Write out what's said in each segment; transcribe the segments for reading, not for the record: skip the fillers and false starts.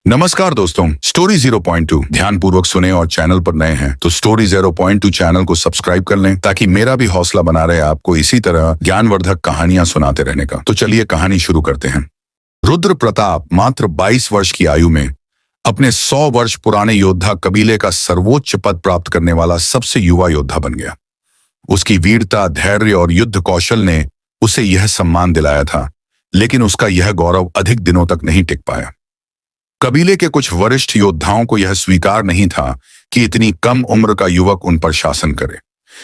नमस्कार दोस्तों, स्टोरी 0.2 ध्यानपूर्वक सुने और चैनल पर नए हैं तो स्टोरी 0.2 चैनल को सब्सक्राइब कर लें ताकि मेरा भी हौसला बना रहे आपको इसी तरह ज्ञानवर्धक कहानियां सुनाते रहने का। तो चलिए कहानी शुरू करते हैं। रुद्र प्रताप मात्र 22 वर्ष की आयु में अपने 100 वर्ष पुराने योद्धा कबीले का सर्वोच्च पद प्राप्त करने वाला सबसे युवा योद्धा बन गया। उसकी वीरता, धैर्य और युद्ध कौशल ने उसे यह सम्मान दिलाया था, लेकिन उसका यह गौरव अधिक दिनों तक नहीं टिक पाया। कबीले के कुछ वरिष्ठ योद्धाओं को यह स्वीकार नहीं था कि इतनी कम उम्र का युवक उन पर शासन करे।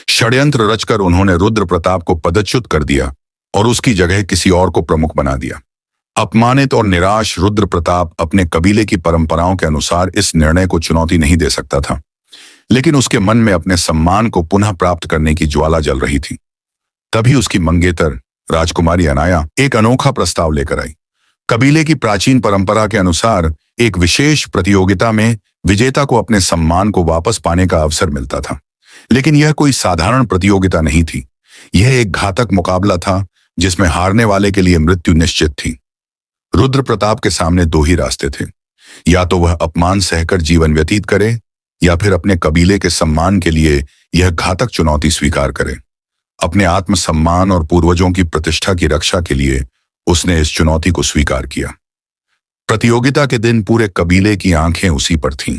षड्यंत्र रचकर उन्होंने रुद्र प्रताप को पदच्युत कर दिया और उसकी जगह किसी और को प्रमुख बना दिया। अपमानित और निराश रुद्र प्रताप अपने कबीले की परंपराओं के अनुसार इस निर्णय को चुनौती नहीं दे सकता था, लेकिन उसके मन में अपने सम्मान को पुनः प्राप्त करने की ज्वाला जल रही थी। तभी उसकी मंगेतर राजकुमारी अनाया एक अनोखा प्रस्ताव लेकर आई। कबीले की प्राचीन परंपरा के अनुसार एक विशेष प्रतियोगिता में विजेता को अपने सम्मान को वापस पाने का अवसर मिलता था, लेकिन यह कोई साधारण प्रतियोगिता नहीं थी। यह एक घातक मुकाबला था जिसमें हारने वाले के लिए मृत्यु निश्चित थी। रुद्र प्रताप के सामने दो ही रास्ते थे, या तो वह अपमान सहकर जीवन व्यतीत करे या फिर अपने कबीले के सम्मान के लिए यह घातक चुनौती स्वीकार करे। अपने आत्मसम्मान और पूर्वजों की प्रतिष्ठा की रक्षा के लिए उसने इस चुनौती को स्वीकार किया। प्रतियोगिता के दिन पूरे कबीले की आंखें उसी पर थीं।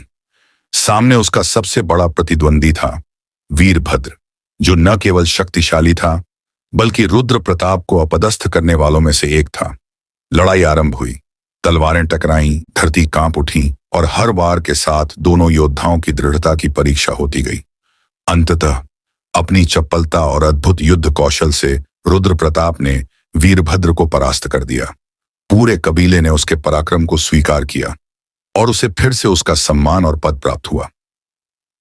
सामने उसका सबसे बड़ा प्रतिद्वंदी था वीरभद्र, जो न केवल शक्तिशाली था बल्कि रुद्र प्रताप को अपदस्थ करने वालों में से एक था। लड़ाई आरंभ हुई, तलवारें टकराईं, धरती कांप उठी और हर वार के साथ दोनों योद्धाओं की दृढ़ता की परीक्षा होती गई। अंततः अपनी चपलता और अद्भुत युद्ध कौशल से रुद्र प्रताप ने वीरभद्र को परास्त कर दिया। पूरे कबीले ने उसके पराक्रम को स्वीकार किया और उसे फिर से उसका सम्मान और पद प्राप्त हुआ।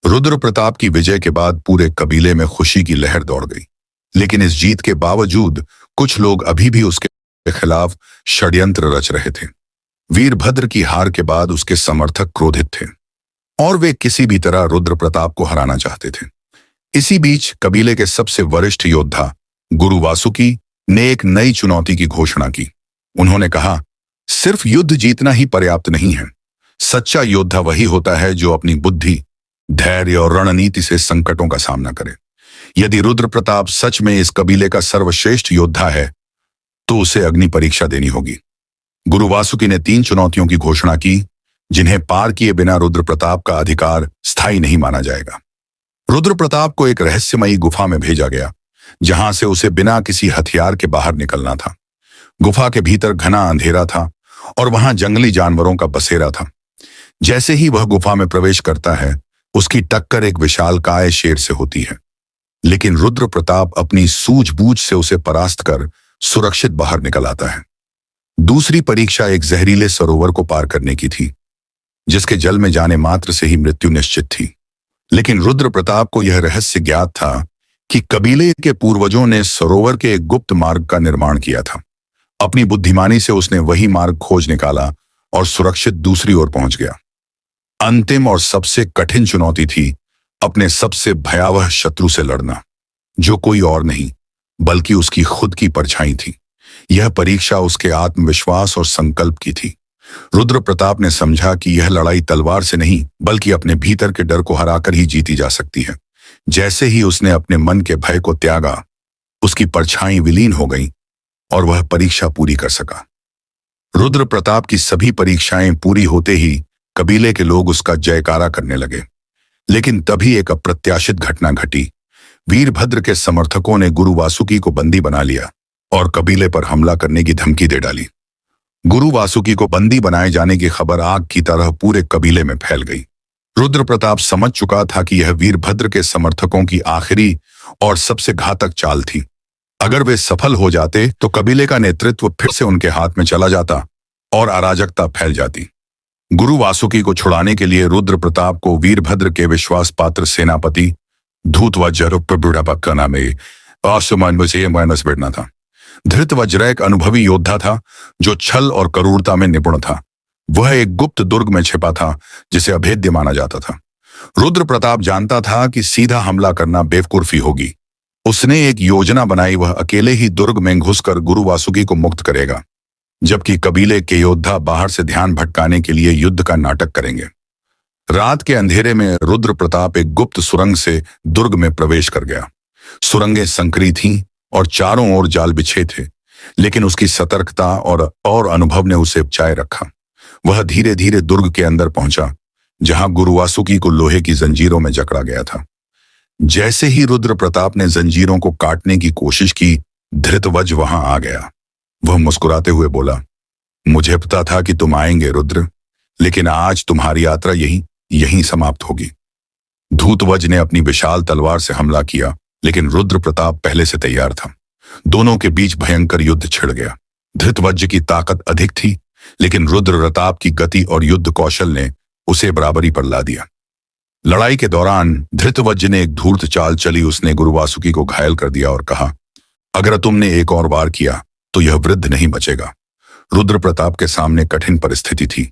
रुद्र प्रताप की विजय के बाद पूरे कबीले में खुशी की लहर दौड़ गई, लेकिन इस जीत के बावजूद कुछ लोग अभी भी उसके खिलाफ षड्यंत्र रच रहे थे। वीरभद्र की हार के बाद उसके समर्थक क्रोधित थे और वे किसी भी तरह रुद्र प्रताप को हराना चाहते थे। इसी बीच कबीले के सबसे वरिष्ठ योद्धा गुरु वासुकी ने एक नई चुनौती की घोषणा की। उन्होंने कहा, सिर्फ युद्ध जीतना ही पर्याप्त नहीं है। सच्चा योद्धा वही होता है जो अपनी बुद्धि, धैर्य और रणनीति से संकटों का सामना करे। यदि रुद्र प्रताप सच में इस कबीले का सर्वश्रेष्ठ योद्धा है तो उसे अग्नि परीक्षा देनी होगी। गुरु वासुकी ने 3 चुनौतियों की घोषणा की, जिन्हें पार किए बिना रुद्र प्रताप का अधिकार स्थायी नहीं माना जाएगा। रुद्र प्रताप को एक रहस्यमयी गुफा में भेजा गया, जहां से उसे बिना किसी हथियार के बाहर निकलना था। गुफा के भीतर घना अंधेरा था और वहां जंगली जानवरों का बसेरा था। जैसे ही वह गुफा में प्रवेश करता है, उसकी टक्कर एक विशालकाय शेर से होती है, लेकिन रुद्र प्रताप अपनी सूझबूझ से उसे परास्त कर सुरक्षित बाहर निकल आता है। दूसरी परीक्षा एक जहरीले सरोवर को पार करने की थी, जिसके जल में जाने मात्र से ही मृत्यु निश्चित थी। लेकिन रुद्र प्रताप को यह रहस्य ज्ञात था कि कबीले के पूर्वजों ने सरोवर के एक गुप्त मार्ग का निर्माण किया था। अपनी बुद्धिमानी से उसने वही मार्ग खोज निकाला और सुरक्षित दूसरी ओर पहुंच गया। अंतिम और सबसे कठिन चुनौती थी अपने सबसे भयावह शत्रु से लड़ना, जो कोई और नहीं बल्कि उसकी खुद की परछाई थी। यह परीक्षा उसके आत्मविश्वास और संकल्प की थी। रुद्र प्रताप ने समझा कि यह लड़ाई तलवार से नहीं बल्कि अपने भीतर के डर को हराकर ही जीती जा सकती है। जैसे ही उसने अपने मन के भय को त्यागा, उसकी परछाई विलीन हो गई और वह परीक्षा पूरी कर सका। रुद्र प्रताप की सभी परीक्षाएं पूरी होते ही कबीले के लोग उसका जयकारा करने लगे। लेकिन तभी एक अप्रत्याशित घटना घटी। वीरभद्र के समर्थकों ने गुरु वासुकी को बंदी बना लिया और कबीले पर हमला करने की धमकी दे डाली। गुरु वासुकी को बंदी बनाए जाने की खबर आग की तरह पूरे कबीले में फैल गई। रुद्र प्रताप समझ चुका था कि यह वीरभद्र के समर्थकों की आखिरी और सबसे घातक चाल थी। अगर वे सफल हो जाते तो कबीले का नेतृत्व फिर से उनके हाथ में चला जाता और अराजकता फैल जाती। गुरु वासुकी को छुड़ाने के लिए रुद्र प्रताप को वीरभद्र के विश्वास पात्र सेनापति धूतवज्र का नाम बैठना था। धृतवज्र एक अनुभवी योद्धा था जो छल और क्रूरता में निपुण था। वह एक गुप्त दुर्ग में छिपा था जिसे अभेद्य माना जाता था। रुद्र प्रताप जानता था कि सीधा हमला करना बेवकूफी होगी। उसने एक योजना बनाई। वह अकेले ही दुर्ग में घुसकर गुरु वासुकी को मुक्त करेगा। जबकि कबीले के योद्धा बाहर से ध्यान भटकाने के लिए युद्ध का नाटक करेंगे। रात के अंधेरे में रुद्र प्रताप एक गुप्त सुरंग से दुर्ग में प्रवेश कर गया। सुरंगें संकरी थीं और चारों ओर जाल बिछे थे, लेकिन उसकी सतर्कता और अनुभव ने उसे बचाए रखा। वह धीरे धीरे दुर्ग के अंदर पहुंचा, जहां गुरु वासुकी को लोहे की जंजीरों में जकड़ा गया था। जैसे ही रुद्र प्रताप ने जंजीरों को काटने की कोशिश की, धृतवज्र वहां आ गया। वह मुस्कुराते हुए बोला, मुझे पता था कि तुम आएंगे रुद्र, लेकिन आज तुम्हारी यात्रा यहीं समाप्त होगी। धूतवज्र ने अपनी विशाल तलवार से हमला किया, लेकिन रुद्र प्रताप पहले से तैयार था। दोनों के बीच भयंकर युद्ध छिड़ गया। धृतवज्र की ताकत अधिक थी, लेकिन रुद्र प्रताप की गति और युद्ध कौशल ने उसे बराबरी पर ला दिया। लड़ाई के दौरान धृतवज्र ने एक धूर्त चाल चली। उसने गुरु वासुकी को घायल कर दिया और कहा, अगर तुमने एक और वार किया तो यह वृद्ध नहीं बचेगा। रुद्र प्रताप के सामने कठिन परिस्थिति थी,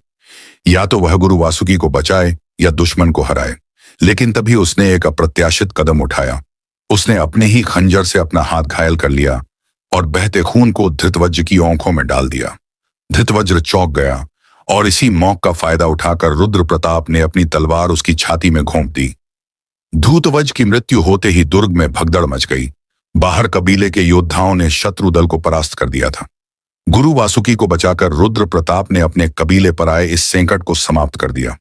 या तो वह गुरु वासुकी को बचाए या दुश्मन को हराए। लेकिन तभी उसने एक अप्रत्याशित कदम उठाया। उसने अपने ही खंजर से अपना हाथ घायल कर लिया और बहते खून को धृतवज्र की आंखों में डाल दिया। धृतवज्र चौंक गया और इसी मौके का फायदा उठाकर रुद्र प्रताप ने अपनी तलवार उसकी छाती में घोंप दी। धूतवज्र की मृत्यु होते ही दुर्ग में भगदड़ मच गई। बाहर कबीले के योद्धाओं ने शत्रु दल को परास्त कर दिया था। गुरु वासुकी को बचाकर रुद्र प्रताप ने अपने कबीले पर आए इस संकट को समाप्त कर दिया।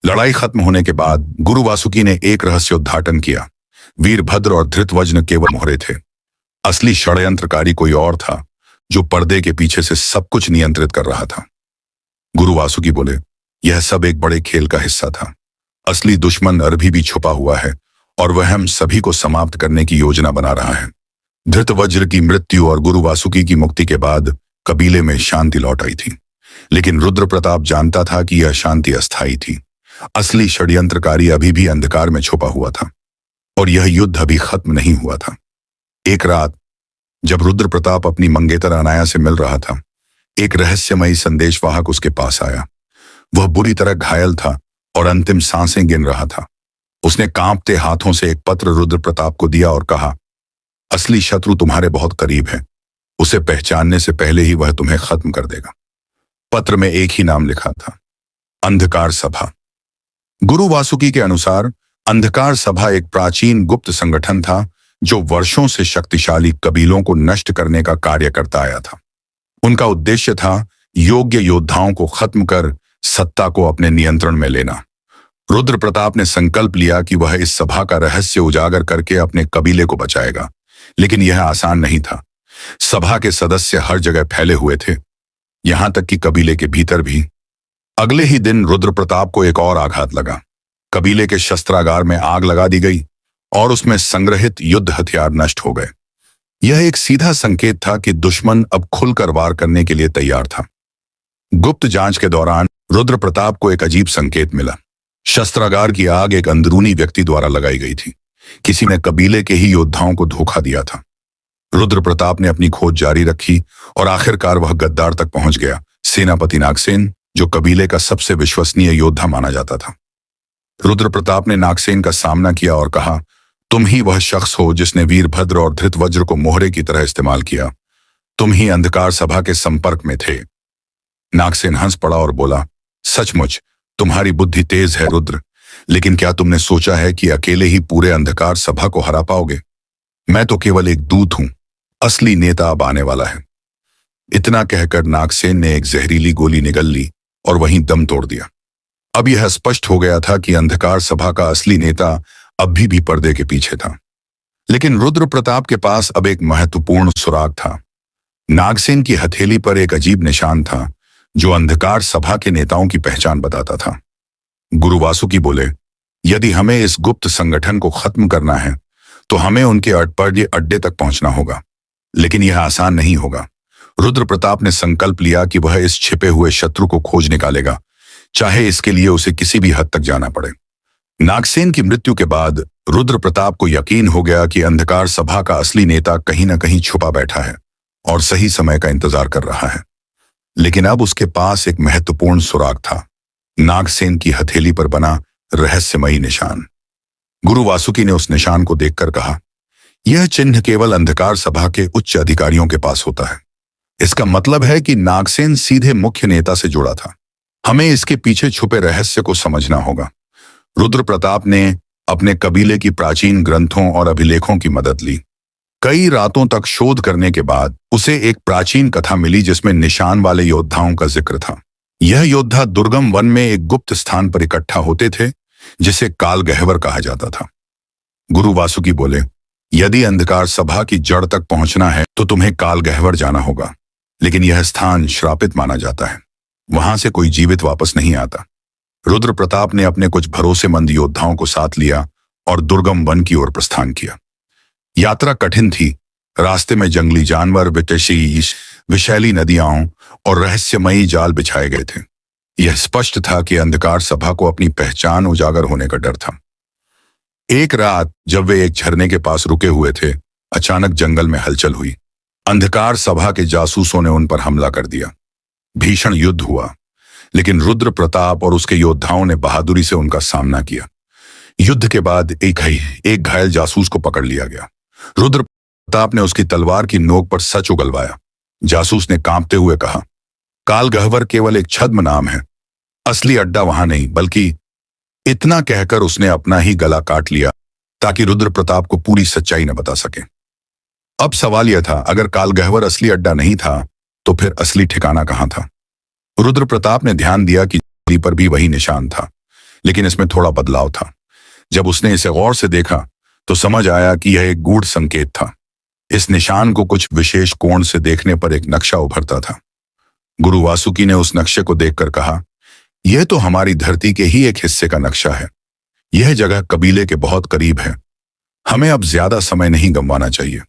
लड़ाई खत्म होने के बाद गुरु वासुकी ने एक रहस्योद्घाटन किया। वीरभद्र और धृतवज्र केवल मोहरे थे। असली षड्यंत्रकारी कोई और था, जो पर्दे के पीछे से सब कुछ नियंत्रित कर रहा था। गुरु वासुकी बोले, यह सब एक बड़े खेल का हिस्सा था। असली दुश्मन अभी भी छुपा हुआ है और वह हम सभी को समाप्त करने की योजना बना रहा है। धृतवज्र की मृत्यु और गुरु वासुकी की मुक्ति के बाद कबीले में शांति लौट आई थी, लेकिन रुद्र प्रताप जानता था कि यह शांति अस्थायी थी। असली षड्यंत्रकारी अभी भी अंधकार में छुपा हुआ था और यह युद्ध अभी खत्म नहीं हुआ था। एक रात जब रुद्र प्रताप अपनी मंगेतर अनाया से मिल रहा था, एक रहस्यमयी संदेशवाहक उसके पास आया। वह बुरी तरह घायल था और अंतिम सांसें गिन रहा था। उसने कांपते हाथों से एक पत्र रुद्र प्रताप को दिया और कहा, असली शत्रु तुम्हारे बहुत करीब है। उसे पहचानने से पहले ही वह तुम्हें खत्म कर देगा। पत्र में एक ही नाम लिखा था, अंधकार सभा। गुरु वासुकी के अनुसार अंधकार सभा एक प्राचीन गुप्त संगठन था, जो वर्षों से शक्तिशाली कबीलों को नष्ट करने का कार्य करता आया था। उनका उद्देश्य था योग्य योद्धाओं को खत्म कर सत्ता को अपने नियंत्रण में लेना। रुद्र प्रताप ने संकल्प लिया कि वह इस सभा का रहस्य उजागर करके अपने कबीले को बचाएगा, लेकिन यह आसान नहीं था। सभा के सदस्य हर जगह फैले हुए थे, यहां तक कि कबीले के भीतर भी। अगले ही दिन रुद्र प्रताप को एक और आघात लगा। कबीले के शस्त्रागार में आग लगा दी गई और उसमें संग्रहित युद्ध हथियार नष्ट हो गए। यह एक सीधा संकेत था कि दुश्मन अब खुलकर वार करने के लिए तैयार था। गुप्त जांच के दौरान रुद्र प्रताप को एक अजीब संकेत मिला। शस्त्रागार की आग एक अंदरूनी व्यक्ति द्वारा लगाई गई थी। किसी ने कबीले के ही योद्धाओं को धोखा दिया था। रुद्र प्रताप ने अपनी खोज जारी रखी और आखिरकार वह गद्दार तक पहुंच गया, सेनापति नागसेन, जो कबीले का सबसे विश्वसनीय योद्धा माना जाता था। रुद्र प्रताप ने नागसेन का सामना किया और कहा, तुम ही वह शख्स हो जिसने वीरभद्र और धृतवज्र को मोहरे की तरह इस्तेमाल किया। तुम ही अंधकार सभा के संपर्क में थे। नागसेन हंस पड़ा और बोला, सचमुच तुम्हारी बुद्धि तेज है रुद्र, लेकिन क्या तुमने सोचा है कि अकेले ही पूरे अंधकार सभा को हरा पाओगे? मैं तो केवल एक दूत हूं, असली नेता अब आने वाला है। इतना कहकर नागसेन ने एक जहरीली गोली निगल ली और वहीं दम तोड़ दिया। अब यह स्पष्ट हो गया था कि अंधकार सभा का असली नेता अभी भी पर्दे के पीछे था। लेकिन रुद्र प्रताप के पास अब एक महत्वपूर्ण सुराग था। नागसेन की हथेली पर एक अजीब निशान था, जो अंधकार सभा के नेताओं की पहचान बताता था। गुरु वासुकी बोले, यदि हमें इस गुप्त संगठन को खत्म करना है तो हमें उनके अड्डे तक पहुंचना होगा, लेकिन यह आसान नहीं होगा। रुद्र प्रताप ने संकल्प लिया कि वह इस छिपे हुए शत्रु को खोज निकालेगा, चाहे इसके लिए उसे किसी भी हद तक जाना पड़े। नागसेन की मृत्यु के बाद रुद्र प्रताप को यकीन हो गया कि अंधकार सभा का असली नेता कहीं न कहीं छुपा बैठा है और सही समय का इंतजार कर रहा है। लेकिन अब उसके पास एक महत्वपूर्ण सुराग था, नागसेन की हथेली पर बना रहस्यमयी निशान। गुरु वासुकी ने उस निशान को देखकर कहा, यह चिन्ह केवल अंधकार सभा के उच्च अधिकारियों के पास होता है। इसका मतलब है कि नागसेन सीधे मुख्य नेता से जुड़ा था। हमें इसके पीछे छुपे रहस्य को समझना होगा। रुद्र प्रताप ने अपने कबीले की प्राचीन ग्रंथों और अभिलेखों की मदद ली। कई रातों तक शोध करने के बाद उसे एक प्राचीन कथा मिली जिसमें निशान वाले योद्धाओं का जिक्र था। यह योद्धा दुर्गम वन में एक गुप्त स्थान पर इकट्ठा होते थे जिसे काल गह्वर कहा जाता था। गुरु वासुकी बोले, यदि अंधकार सभा की जड़ तक पहुंचना है तो तुम्हें काल गह्वर जाना होगा, लेकिन यह स्थान श्रापित माना जाता है। वहां से कोई जीवित वापस नहीं आता। रुद्र प्रताप ने अपने कुछ भरोसेमंद योद्धाओं को साथ लिया और दुर्गम वन की ओर प्रस्थान किया। यात्रा कठिन थी। रास्ते में जंगली जानवर, विषैली नदियां और रहस्यमयी जाल बिछाए गए थे। यह स्पष्ट था कि अंधकार सभा को अपनी पहचान उजागर होने का डर था। एक रात जब वे एक झरने के पास रुके हुए थे, अचानक जंगल में हलचल हुई। अंधकार सभा के जासूसों ने उन पर हमला कर दिया। भीषण युद्ध हुआ, लेकिन रुद्र प्रताप और उसके योद्धाओं ने बहादुरी से उनका सामना किया। युद्ध के बाद एक घायल जासूस को पकड़ लिया गया। रुद्र प्रताप ने उसकी तलवार की नोक पर सच उगलवाया। जासूस ने कांपते हुए कहा, काल गह्वर केवल एक छद्म नाम है, असली अड्डा वहां नहीं। बल्कि इतना कहकर उसने अपना ही गला काट लिया ताकि रुद्र प्रताप को पूरी सच्चाई न बता सके। अब सवाल यह था, अगर काल गह्वर असली अड्डा नहीं था तो फिर असली ठिकाना कहां था? रुद्र प्रताप ने ध्यान दिया कि छड़ी पर भी वही निशान था, लेकिन इसमें थोड़ा बदलाव था। जब उसने इसे गौर से देखा तो समझ आया कि यह एक गूढ़ संकेत था। इस निशान को कुछ विशेष कोण से देखने पर एक नक्शा उभरता था। गुरु वासुकी ने उस नक्शे को देखकर कहा, यह तो हमारी धरती के ही एक हिस्से का नक्शा है। यह जगह कबीले के बहुत करीब है। हमें अब ज्यादा समय नहीं गंवाना चाहिए।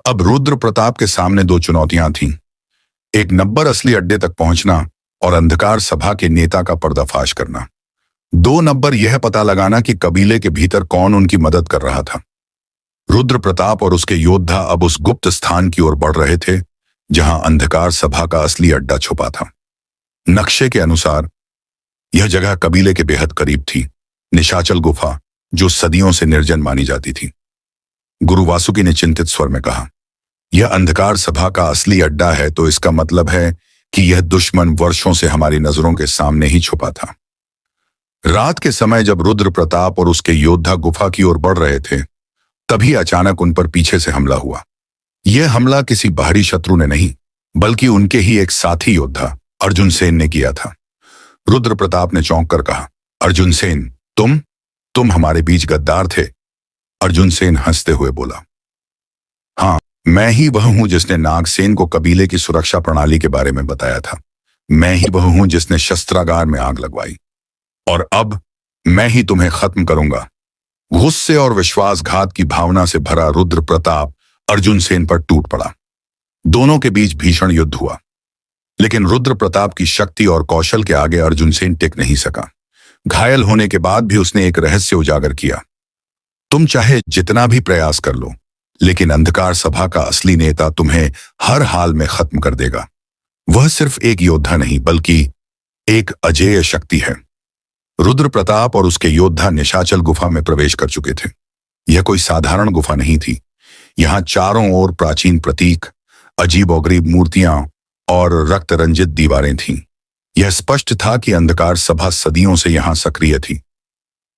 अब रुद्र प्रताप के सामने दो चुनौतियां थीं, एक नब्बर असली अड्डे तक पहुंचना और अंधकार सभा के नेता का पर्दाफाश करना। 2 नंबर यह पता लगाना कि कबीले के भीतर कौन उनकी मदद कर रहा था। रुद्र प्रताप और उसके योद्धा अब उस गुप्त स्थान की ओर बढ़ रहे थे जहां अंधकार सभा का असली अड्डा छुपा था। नक्शे के अनुसार यह जगह कबीले के बेहद करीब थी, निशाचल गुफा जो सदियों से निर्जन मानी जाती थी। गुरु वासुकी ने चिंतित स्वर में कहा, यह अंधकार सभा का असली अड्डा है तो इसका मतलब है कि यह दुश्मन वर्षों से हमारी नजरों के सामने ही छुपा था। रात के समय जब रुद्र प्रताप और उसके योद्धा गुफा की ओर बढ़ रहे थे, तभी अचानक उन पर पीछे से हमला हुआ। यह हमला किसी बाहरी शत्रु ने नहीं, बल्कि उनके ही एक साथी योद्धा अर्जुन सेन ने किया था। रुद्र प्रताप ने चौंक कर कहा, अर्जुन सेन, तुम हमारे बीच गद्दार थे? अर्जुन सेन हंसते हुए बोला, हाँ, मैं ही वह हूं जिसने नागसेन को कबीले की सुरक्षा प्रणाली के बारे में बताया था। मैं ही वह हूं जिसने शस्त्रागार में आग लगवाई, और अब मैं ही तुम्हें खत्म करूंगा। गुस्से और विश्वासघात की भावना से भरा रुद्र प्रताप अर्जुन सेन पर टूट पड़ा। दोनों के बीच भीषण युद्ध हुआ, लेकिन रुद्र प्रताप की शक्ति और कौशल के आगे अर्जुन सेन टिक नहीं सका। घायल होने के बाद भी उसने एक रहस्य उजागर किया, तुम चाहे जितना भी प्रयास कर लो, लेकिन अंधकार सभा का असली नेता तुम्हें हर हाल में खत्म कर देगा। वह सिर्फ एक योद्धा नहीं, बल्कि एक अजेय शक्ति है। रुद्र प्रताप और उसके योद्धा निशाचल गुफा में प्रवेश कर चुके थे। यह कोई साधारण गुफा नहीं थी। यहां चारों ओर प्राचीन प्रतीक, अजीबोगरीब मूर्तियां और रक्त रंजित दीवारें थीं। यह स्पष्ट था कि अंधकार सभा सदियों से यहां सक्रिय थी।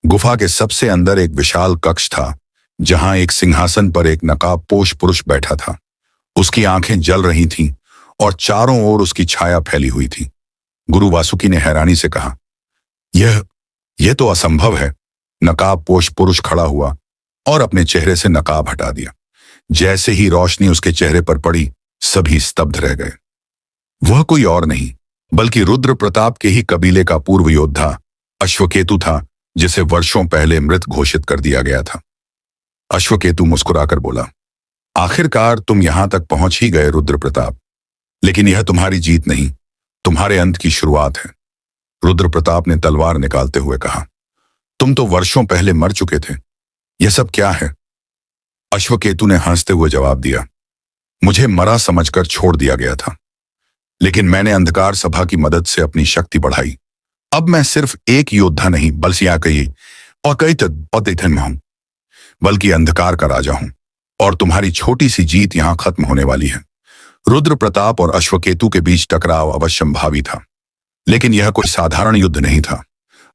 गुफा के सबसे अंदर एक विशाल कक्ष था, जहां एक सिंहासन पर एक नकाबपोश पुरुष बैठा था। उसकी आंखें जल रही थीं और चारों ओर उसकी छाया फैली हुई थी। गुरु वासुकी ने हैरानी से कहा, यह तो असंभव है। नकाबपोश पुरुष खड़ा हुआ और अपने चेहरे से नकाब हटा दिया। जैसे ही रोशनी उसके चेहरे पर पड़ी, सभी स्तब्ध रह गए। वह कोई और नहीं, बल्कि रुद्र प्रताप के ही कबीले का पूर्व योद्धा अश्वकेतु था, जिसे वर्षों पहले मृत घोषित कर दिया गया था। अश्वकेतु मुस्कुराकर बोला, आखिरकार तुम यहां तक पहुंच ही गए रुद्र प्रताप, लेकिन यह तुम्हारी जीत नहीं, तुम्हारे अंत की शुरुआत है। रुद्र प्रताप ने तलवार निकालते हुए कहा, तुम तो वर्षों पहले मर चुके थे, यह सब क्या है? अश्वकेतु ने हंसते हुए जवाब दिया, मुझे मरा समझकर छोड़ दिया गया था, लेकिन मैंने अंधकार सभा की मदद से अपनी शक्ति बढ़ाई। अब मैं सिर्फ एक योद्धा नहीं, बल्कि अंधकार का राजा हूं, और तुम्हारी छोटी सी जीत यहां खत्म होने वाली है। रुद्र प्रताप और अश्वकेतु के बीच टकराव अवश्यंभावी था, लेकिन यह कोई साधारण युद्ध नहीं था।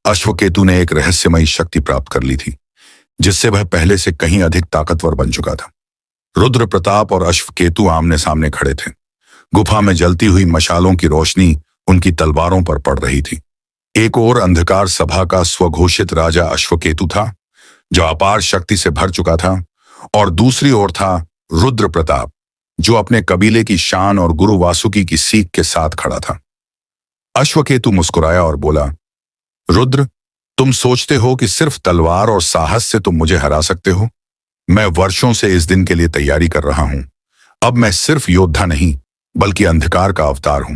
अश्वकेतु ने एक रहस्यमयी शक्ति प्राप्त कर ली थी, जिससे वह पहले से कहीं अधिक ताकतवर बन चुका था। रुद्र प्रताप और अश्वकेतु आमने सामने खड़े थे। गुफा में जलती हुई मशालों की रोशनी उनकी तलवारों पर पड़ रही थी। एक ओर अंधकार सभा का स्वघोषित राजा अश्वकेतु था, जो अपार शक्ति से भर चुका था, और दूसरी ओर था रुद्र प्रताप, जो अपने कबीले की शान और गुरु वासुकी की सीख के साथ खड़ा था। अश्वकेतु मुस्कुराया और बोला, रुद्र, तुम सोचते हो कि सिर्फ तलवार और साहस से तुम मुझे हरा सकते हो? मैं वर्षों से इस दिन के लिए तैयारी कर रहा हूं। अब मैं सिर्फ योद्धा नहीं, बल्कि अंधकार का अवतार हूं।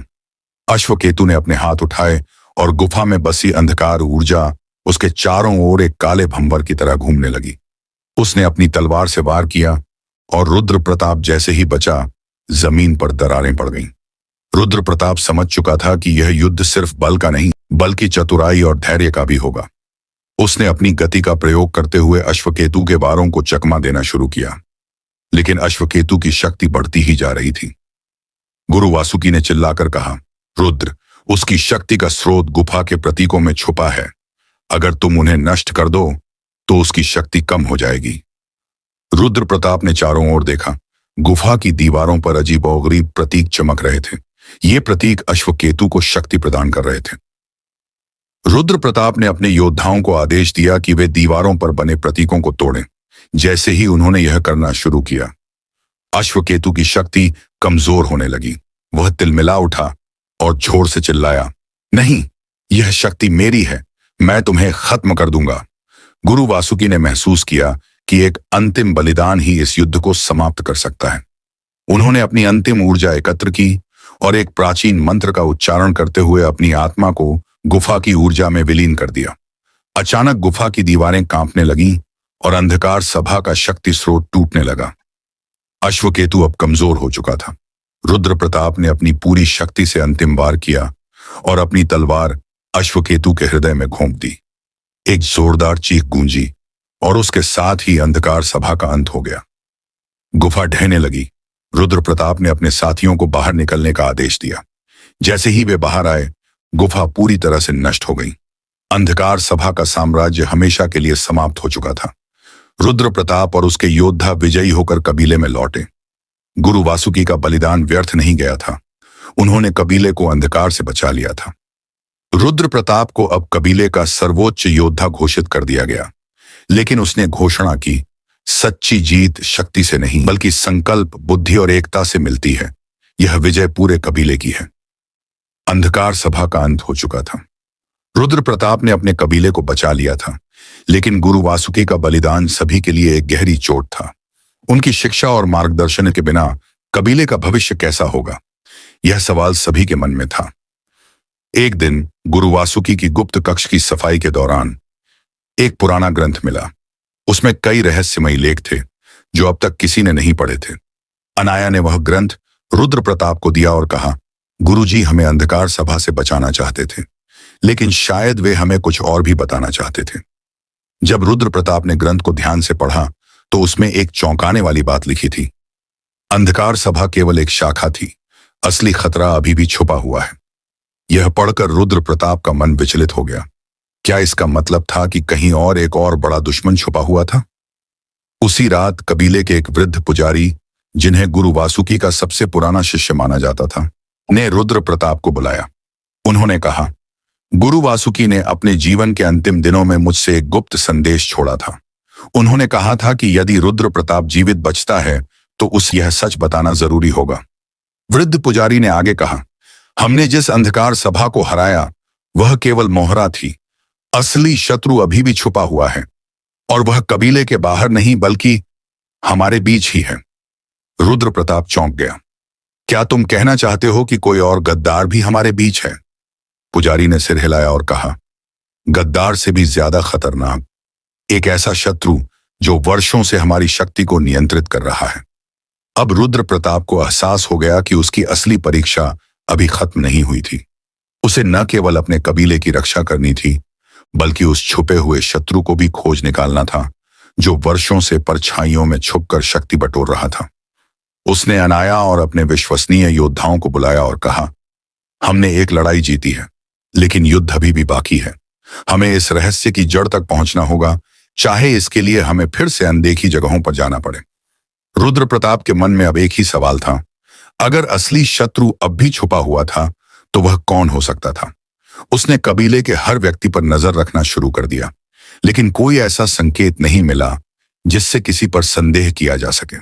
अश्वकेतु ने अपने हाथ उठाए और गुफा में बसी अंधकार ऊर्जा उसके चारों ओर एक काले भंवर की तरह घूमने लगी। उसने अपनी तलवार से वार किया और रुद्र प्रताप जैसे ही बचा, जमीन पर दरारें पड़ गईं। रुद्र प्रताप समझ चुका था कि यह युद्ध सिर्फ बल का नहीं, बल्कि चतुराई और धैर्य का भी होगा। उसने अपनी गति का प्रयोग करते हुए अश्वकेतु के वारों को चकमा देना शुरू किया, लेकिन अश्वकेतु की शक्ति बढ़ती ही जा रही थी। गुरु वासुकी ने चिल्लाकर कहा, रुद्र, उसकी शक्ति का स्रोत गुफा के प्रतीकों में छुपा है। अगर तुम उन्हें नष्ट कर दो तो उसकी शक्ति कम हो जाएगी। रुद्र प्रताप ने चारों ओर देखा। गुफा की दीवारों पर अजीबोगरीब प्रतीक चमक रहे थे। ये प्रतीक अश्वकेतु को शक्ति प्रदान कर रहे थे। रुद्र प्रताप ने अपने योद्धाओं को आदेश दिया कि वे दीवारों पर बने प्रतीकों को तोड़ें। जैसे ही उन्होंने यह करना शुरू किया, अश्वकेतु की शक्ति कमजोर होने लगी। वह तिलमिला उठा और जोर से चिल्लाया, नहीं, यह शक्ति मेरी है, मैं तुम्हें खत्म कर दूंगा। गुरु वासुकी ने महसूस किया कि एक अंतिम बलिदान ही इस युद्ध को समाप्त कर सकता है। उन्होंने अपनी अंतिम ऊर्जा एकत्र की और एक प्राचीन मंत्र का उच्चारण करते हुए अपनी आत्मा को गुफा की ऊर्जा में विलीन कर दिया। अचानक गुफा की दीवारें कांपने लगीं और अंधकार सभा का शक्ति स्रोत टूटने लगा। अश्वकेतु अब कमजोर हो चुका था। रुद्र प्रताप ने अपनी पूरी शक्ति से अंतिम वार किया और अपनी तलवार अश्वकेतु के हृदय में घोंप दी। एक जोरदार चीख गूंजी और उसके साथ ही अंधकार सभा का अंत हो गया। गुफा ढहने लगी। रुद्र प्रताप ने अपने साथियों को बाहर निकलने का आदेश दिया। जैसे ही वे बाहर आए, गुफा पूरी तरह से नष्ट हो गई। अंधकार सभा का साम्राज्य हमेशा के लिए समाप्त हो चुका था। रुद्र प्रताप और उसके योद्धा विजयी होकर कबीले में लौटे। गुरु वासुकी का बलिदान व्यर्थ नहीं गया था। उन्होंने कबीले को अंधकार से बचा लिया था। रुद्र प्रताप को अब कबीले का सर्वोच्च योद्धा घोषित कर दिया गया, लेकिन उसने घोषणा की, सच्ची जीत शक्ति से नहीं, बल्कि संकल्प, बुद्धि और एकता से मिलती है। यह विजय पूरे कबीले की है। अंधकार सभा का अंत हो चुका था। रुद्र प्रताप ने अपने कबीले को बचा लिया था, लेकिन गुरु वासुकी का बलिदान सभी के लिए एक गहरी चोट था। उनकी शिक्षा और मार्गदर्शन के बिना कबीले का भविष्य कैसा होगा, यह सवाल सभी के मन में था। एक दिन गुरु वासुकी की गुप्त कक्ष की सफाई के दौरान एक पुराना ग्रंथ मिला। उसमें कई रहस्यमयी लेख थे जो अब तक किसी ने नहीं पढ़े थे। अनाया ने वह ग्रंथ रुद्र प्रताप को दिया और कहा, गुरुजी हमें अंधकार सभा से बचाना चाहते थे, लेकिन शायद वे हमें कुछ और भी बताना चाहते थे। जब रुद्र प्रताप ने ग्रंथ को ध्यान से पढ़ा तो उसमें एक चौंकाने वाली बात लिखी थी। अंधकार सभा केवल एक शाखा थी, असली खतरा अभी भी छुपा हुआ है। यह पढ़कर रुद्र प्रताप का मन विचलित हो गया। क्या इसका मतलब था कि कहीं और एक और बड़ा दुश्मन छुपा हुआ था? उसी रात कबीले के एक वृद्ध पुजारी, जिन्हें गुरु वासुकी का सबसे पुराना शिष्य माना जाता था, ने रुद्र प्रताप को बुलाया। उन्होंने कहा, गुरु वासुकी ने अपने जीवन के अंतिम दिनों में मुझसे एक गुप्त संदेश छोड़ा था। उन्होंने कहा था कि यदि रुद्र प्रताप जीवित बचता है तो उसे यह सच बताना जरूरी होगा। वृद्ध पुजारी ने आगे कहा, हमने जिस अंधकार सभा को हराया वह केवल मोहरा थी। असली शत्रु अभी भी छुपा हुआ है, और वह कबीले के बाहर नहीं बल्कि हमारे बीच ही है। रुद्र प्रताप चौंक गया। क्या तुम कहना चाहते हो कि कोई और गद्दार भी हमारे बीच है? पुजारी ने सिर हिलाया और कहा, गद्दार से भी ज्यादा खतरनाक, एक ऐसा शत्रु जो वर्षों से हमारी शक्ति को नियंत्रित कर रहा है। अब रुद्र प्रताप को एहसास हो गया कि उसकी असली परीक्षा अभी खत्म नहीं हुई थी। उसे न केवल अपने कबीले की रक्षा करनी थी, बल्कि उस छुपे हुए शत्रु को भी खोज निकालना था जो वर्षों से परछाइयों में छुपकर शक्ति बटोर रहा था। उसने अनाया और अपने विश्वसनीय योद्धाओं को बुलाया और कहा, हमने एक लड़ाई जीती है, लेकिन युद्ध अभी भी बाकी है। हमें इस रहस्य की जड़ तक पहुंचना होगा, चाहे इसके लिए हमें फिर से अनदेखी जगहों पर जाना पड़े। रुद्र प्रताप के मन में अब एक ही सवाल था, अगर असली शत्रु अब भी छुपा हुआ था तो वह कौन हो सकता था। उसने कबीले के हर व्यक्ति पर नजर रखना शुरू कर दिया, लेकिन कोई ऐसा संकेत नहीं मिला जिससे किसी पर संदेह किया जा सके।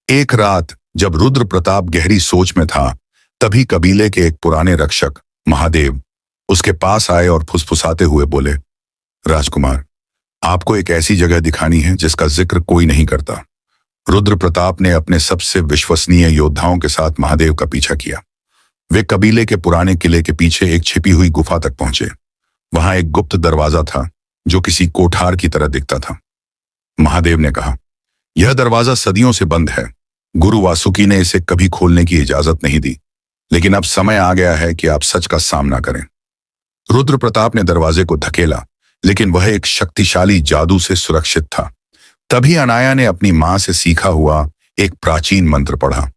एक रात जब रुद्र प्रताप गहरी सोच में था, तभी कबीले के एक पुराने रक्षक महादेव उसके पास आए और फुसफुसाते हुए बोले, राजकुमार, आपको एक ऐसी जगह दिखानी है जिसका जिक्र कोई नहीं करता। रुद्र प्रताप ने अपने सबसे विश्वसनीय योद्धाओं के साथ महादेव का पीछा किया। वे कबीले के पुराने किले के पीछे एक छिपी हुई गुफा तक पहुंचे। वहां एक गुप्त दरवाजा था जो किसी कोठार की तरह दिखता था। महादेव ने कहा, यह दरवाजा सदियों से बंद है। गुरु वासुकी ने इसे कभी खोलने की इजाजत नहीं दी, लेकिन अब समय आ गया है कि आप सच का सामना करें। रुद्र प्रताप ने दरवाजे को धकेला, लेकिन वह एक शक्तिशाली जादू से सुरक्षित था। तभी अनाया ने अपनी मां से सीखा हुआ एक प्राचीन मंत्र पढ़ा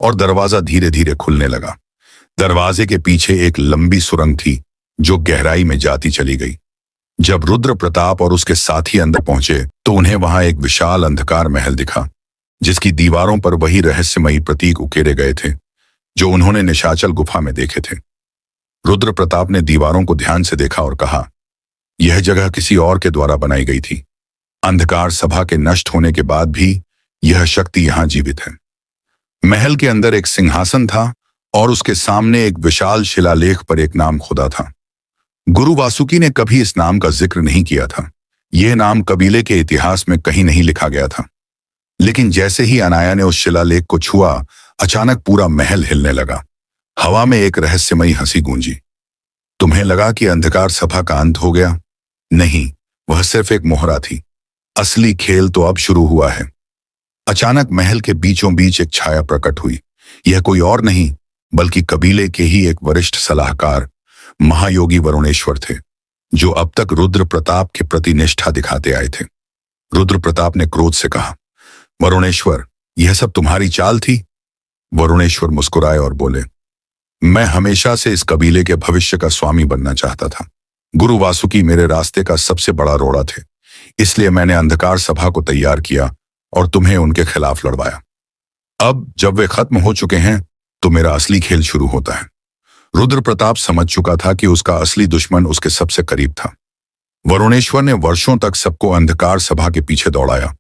और दरवाजा धीरे धीरे खुलने लगा। दरवाजे के पीछे एक लंबी सुरंग थी जो गहराई में जाती चली गई। जब रुद्र प्रताप और उसके साथी अंदर पहुंचे तो उन्हें वहां एक विशाल अंधकार महल दिखा, जिसकी दीवारों पर वही रहस्यमयी प्रतीक उकेरे गए थे जो उन्होंने निशाचल गुफा में देखे थे। रुद्र प्रताप ने दीवारों को ध्यान से देखा और कहा, यह जगह किसी और के द्वारा बनाई गई थी। अंधकार सभा के नष्ट होने के बाद भी यह शक्ति यहां जीवित है। महल के अंदर एक सिंहासन था और उसके सामने एक विशाल शिलालेख पर एक नाम खुदा था। गुरु वासुकी ने कभी इस नाम का जिक्र नहीं किया था। यह नाम कबीले के इतिहास में कहीं नहीं लिखा गया था। लेकिन जैसे ही अनाया ने उस शिलालेख को छुआ, अचानक पूरा महल हिलने लगा। हवा में एक रहस्यमयी हंसी गूंजी। तुम्हें लगा कि अंधकार सभा का अंत हो गया? नहीं, वह सिर्फ एक मोहरा थी। असली खेल तो अब शुरू हुआ है। अचानक महल के बीचों बीच एक छाया प्रकट हुई। यह कोई और नहीं बल्कि कबीले के ही एक वरिष्ठ सलाहकार महायोगी वरुणेश्वर थे, जो अब तक रुद्र प्रताप के प्रति निष्ठा दिखाते आए थे। रुद्र प्रताप ने क्रोध से कहा, वरुणेश्वर, यह सब तुम्हारी चाल थी? वरुणेश्वर मुस्कुराए और बोले, मैं हमेशा से इस कबीले के भविष्य का स्वामी बनना चाहता था। गुरु वासुकी मेरे रास्ते का सबसे बड़ा रोड़ा थे, इसलिए मैंने अंधकार सभा को तैयार किया और तुम्हें उनके खिलाफ लड़वाया। अब जब वे खत्म हो चुके हैं तो मेरा असली खेल शुरू होता है। रुद्र प्रताप समझ चुका था कि उसका असली दुश्मन उसके सबसे करीब था। वरुणेश्वर ने वर्षों तक सबको अंधकार सभा के पीछे दौड़ाया,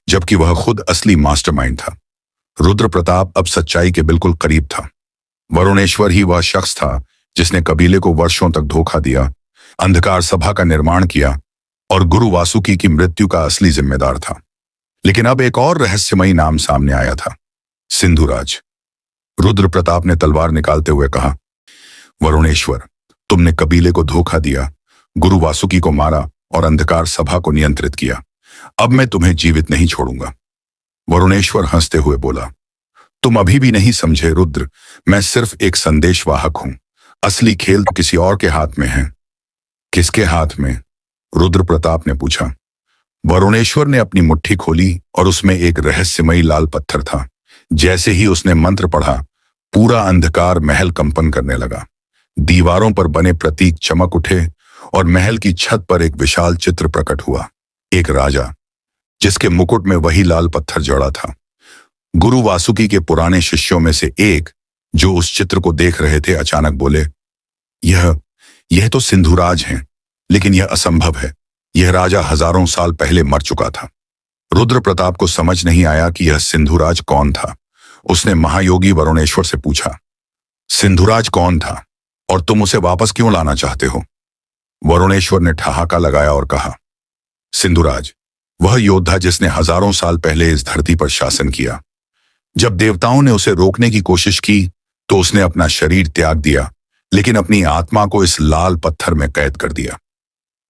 जबकि वह खुद असली मास्टरमाइंड था। रुद्र प्रताप अब सच्चाई के बिल्कुल करीब था। वरुणेश्वर ही वह शख्स था जिसने कबीले को वर्षों तक धोखा दिया, अंधकार सभा का निर्माण किया और गुरु वासुकी की मृत्यु का असली जिम्मेदार था। लेकिन अब एक और रहस्यमयी नाम सामने आया था, सिंधुराज। रुद्र प्रताप ने तलवार निकालते हुए कहा, वरुणेश्वर, तुमने कबीले को धोखा दिया, गुरु वासुकी को मारा और अंधकार सभा को नियंत्रित किया। अब मैं तुम्हें जीवित नहीं छोड़ूंगा। वरुणेश्वर हंसते हुए बोला, तुम अभी भी नहीं समझे रुद्र, मैं सिर्फ एक संदेशवाहक हूं। असली खेल तो किसी और के हाथ में है। किसके हाथ में? रुद्र प्रताप ने पूछा। वरुणेश्वर ने अपनी मुट्ठी खोली और उसमें एक रहस्यमयी लाल पत्थर था। जैसे ही उसने मंत्र पढ़ा, पूरा अंधकार महल कंपन करने लगा। दीवारों पर बने प्रतीक चमक उठे और महल की छत पर एक विशाल चित्र प्रकट हुआ। एक राजा, जिसके मुकुट में वही लाल पत्थर जड़ा था। गुरु वासुकी के पुराने शिष्यों में से एक, जो उस चित्र को देख रहे थे, अचानक बोले, यह तो सिंधुराज हैं, लेकिन यह असंभव है। यह राजा हजारों साल पहले मर चुका था। रुद्र प्रताप को समझ नहीं आया कि यह सिंधुराज कौन था। उसने महायोगी वरुणेश्वर से पूछा, सिंधुराज कौन था और तुम उसे वापस क्यों लाना चाहते हो? वरुणेश्वर ने ठहाका लगाया और कहा, सिंधुराज, वह योद्धा जिसने हजारों साल पहले इस धरती पर शासन किया। जब देवताओं ने उसे रोकने की कोशिश की तो उसने अपना शरीर त्याग दिया, लेकिन अपनी आत्मा को इस लाल पत्थर में कैद कर दिया।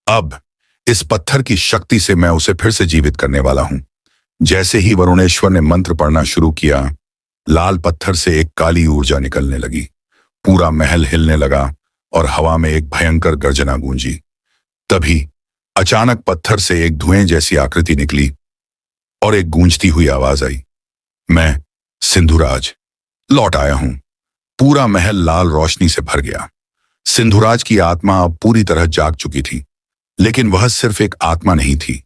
अब इस पत्थर की शक्ति से मैं उसे फिर से जीवित करने वाला हूं। जैसे ही वरुणेश्वर ने मंत्र पढ़ना शुरू किया, लाल पत्थर से एक काली ऊर्जा निकलने लगी। पूरा महल हिलने लगा और हवा में एक भयंकर गर्जना गूंजी। तभी अचानक पत्थर से एक धुएं जैसी आकृति निकली और एक गूंजती हुई आवाज आई, मैं सिंधुराज, लौट आया हूं। पूरा महल लाल रोशनी से भर गया। सिंधुराज की आत्मा अब पूरी तरह जाग चुकी थी, लेकिन वह सिर्फ एक आत्मा नहीं थी,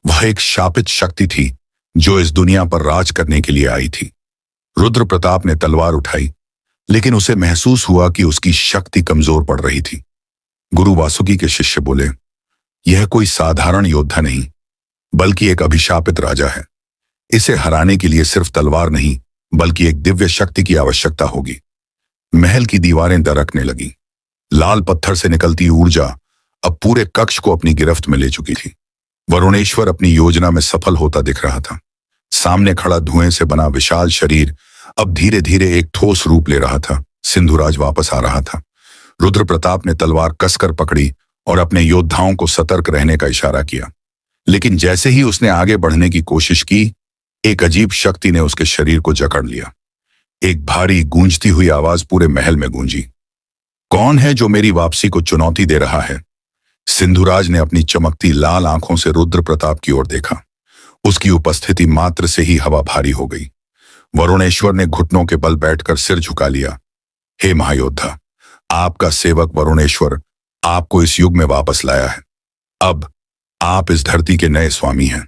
वह एक शापित शक्ति थी जो इस दुनिया पर राज करने के लिए आई थी। रुद्र प्रताप ने तलवार उठाई, लेकिन उसे महसूस हुआ कि उसकी शक्ति कमजोर पड़ रही थी। गुरु वासुकी के शिष्य बोले, यह कोई साधारण योद्धा नहीं, बल्कि एक अभिशापित राजा है। इसे हराने के लिए सिर्फ तलवार नहीं, बल्कि एक दिव्य शक्ति की आवश्यकता होगी। महल की दीवारें दरकने लगी। लाल पत्थर से निकलती ऊर्जा अब पूरे कक्ष को अपनी गिरफ्त में ले चुकी थी। वरुणेश्वर अपनी योजना में सफल होता दिख रहा था। सामने खड़ा धुएं से बना विशाल शरीर अब धीरे धीरे एक ठोस रूप ले रहा था। सिंधुराज वापस आ रहा था। रुद्र प्रताप ने तलवार कसकर पकड़ी और अपने योद्धाओं को सतर्क रहने का इशारा किया, लेकिन जैसे ही उसने आगे बढ़ने की कोशिश की, एक अजीब शक्ति ने उसके शरीर को जकड़ लिया। एक भारी गूंजती हुई आवाज पूरे महल में गूंजी, कौन है जो मेरी वापसी को चुनौती दे रहा है? सिंधुराज ने अपनी चमकती लाल आंखों से रुद्र प्रताप की ओर देखा। उसकी उपस्थिति मात्र से ही हवा भारी हो गई। वरुणेश्वर ने घुटनों के बल बैठकर सिर झुका लिया। हे महायोद्धा, आपका सेवक वरुणेश्वर आपको इस युग में वापस लाया है। अब आप इस धरती के नए स्वामी हैं।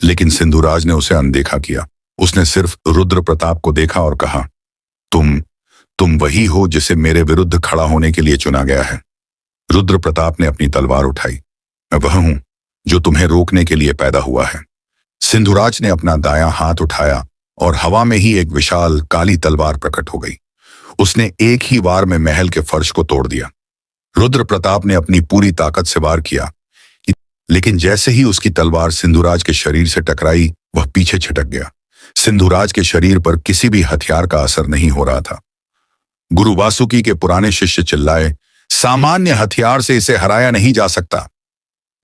लेकिन सिंधुराज ने उसे अनदेखा किया। उसने सिर्फ रुद्र प्रताप को देखा और कहा, तुम वही हो जिसे मेरे विरुद्ध खड़ा होने के लिए चुना गया है। रुद्र प्रताप ने अपनी तलवार उठाई। मैं वह हूं जो तुम्हें रोकने के लिए पैदा हुआ है। सिंधुराज ने अपना दायां हाथ उठाया और हवा में ही एक विशाल काली तलवार प्रकट हो गई। उसने एक ही वार में महल के फर्श को तोड़ दिया। रुद्र प्रताप ने अपनी पूरी ताकत से वार किया, लेकिन जैसे ही उसकी तलवार सिंधुराज के शरीर से टकराई, वह पीछे छिटक गया। सिंधुराज के शरीर पर किसी भी हथियार का असर नहीं हो रहा था। गुरु वासुकी के पुराने शिष्य चिल्लाए, सामान्य हथियार से इसे हराया नहीं जा सकता,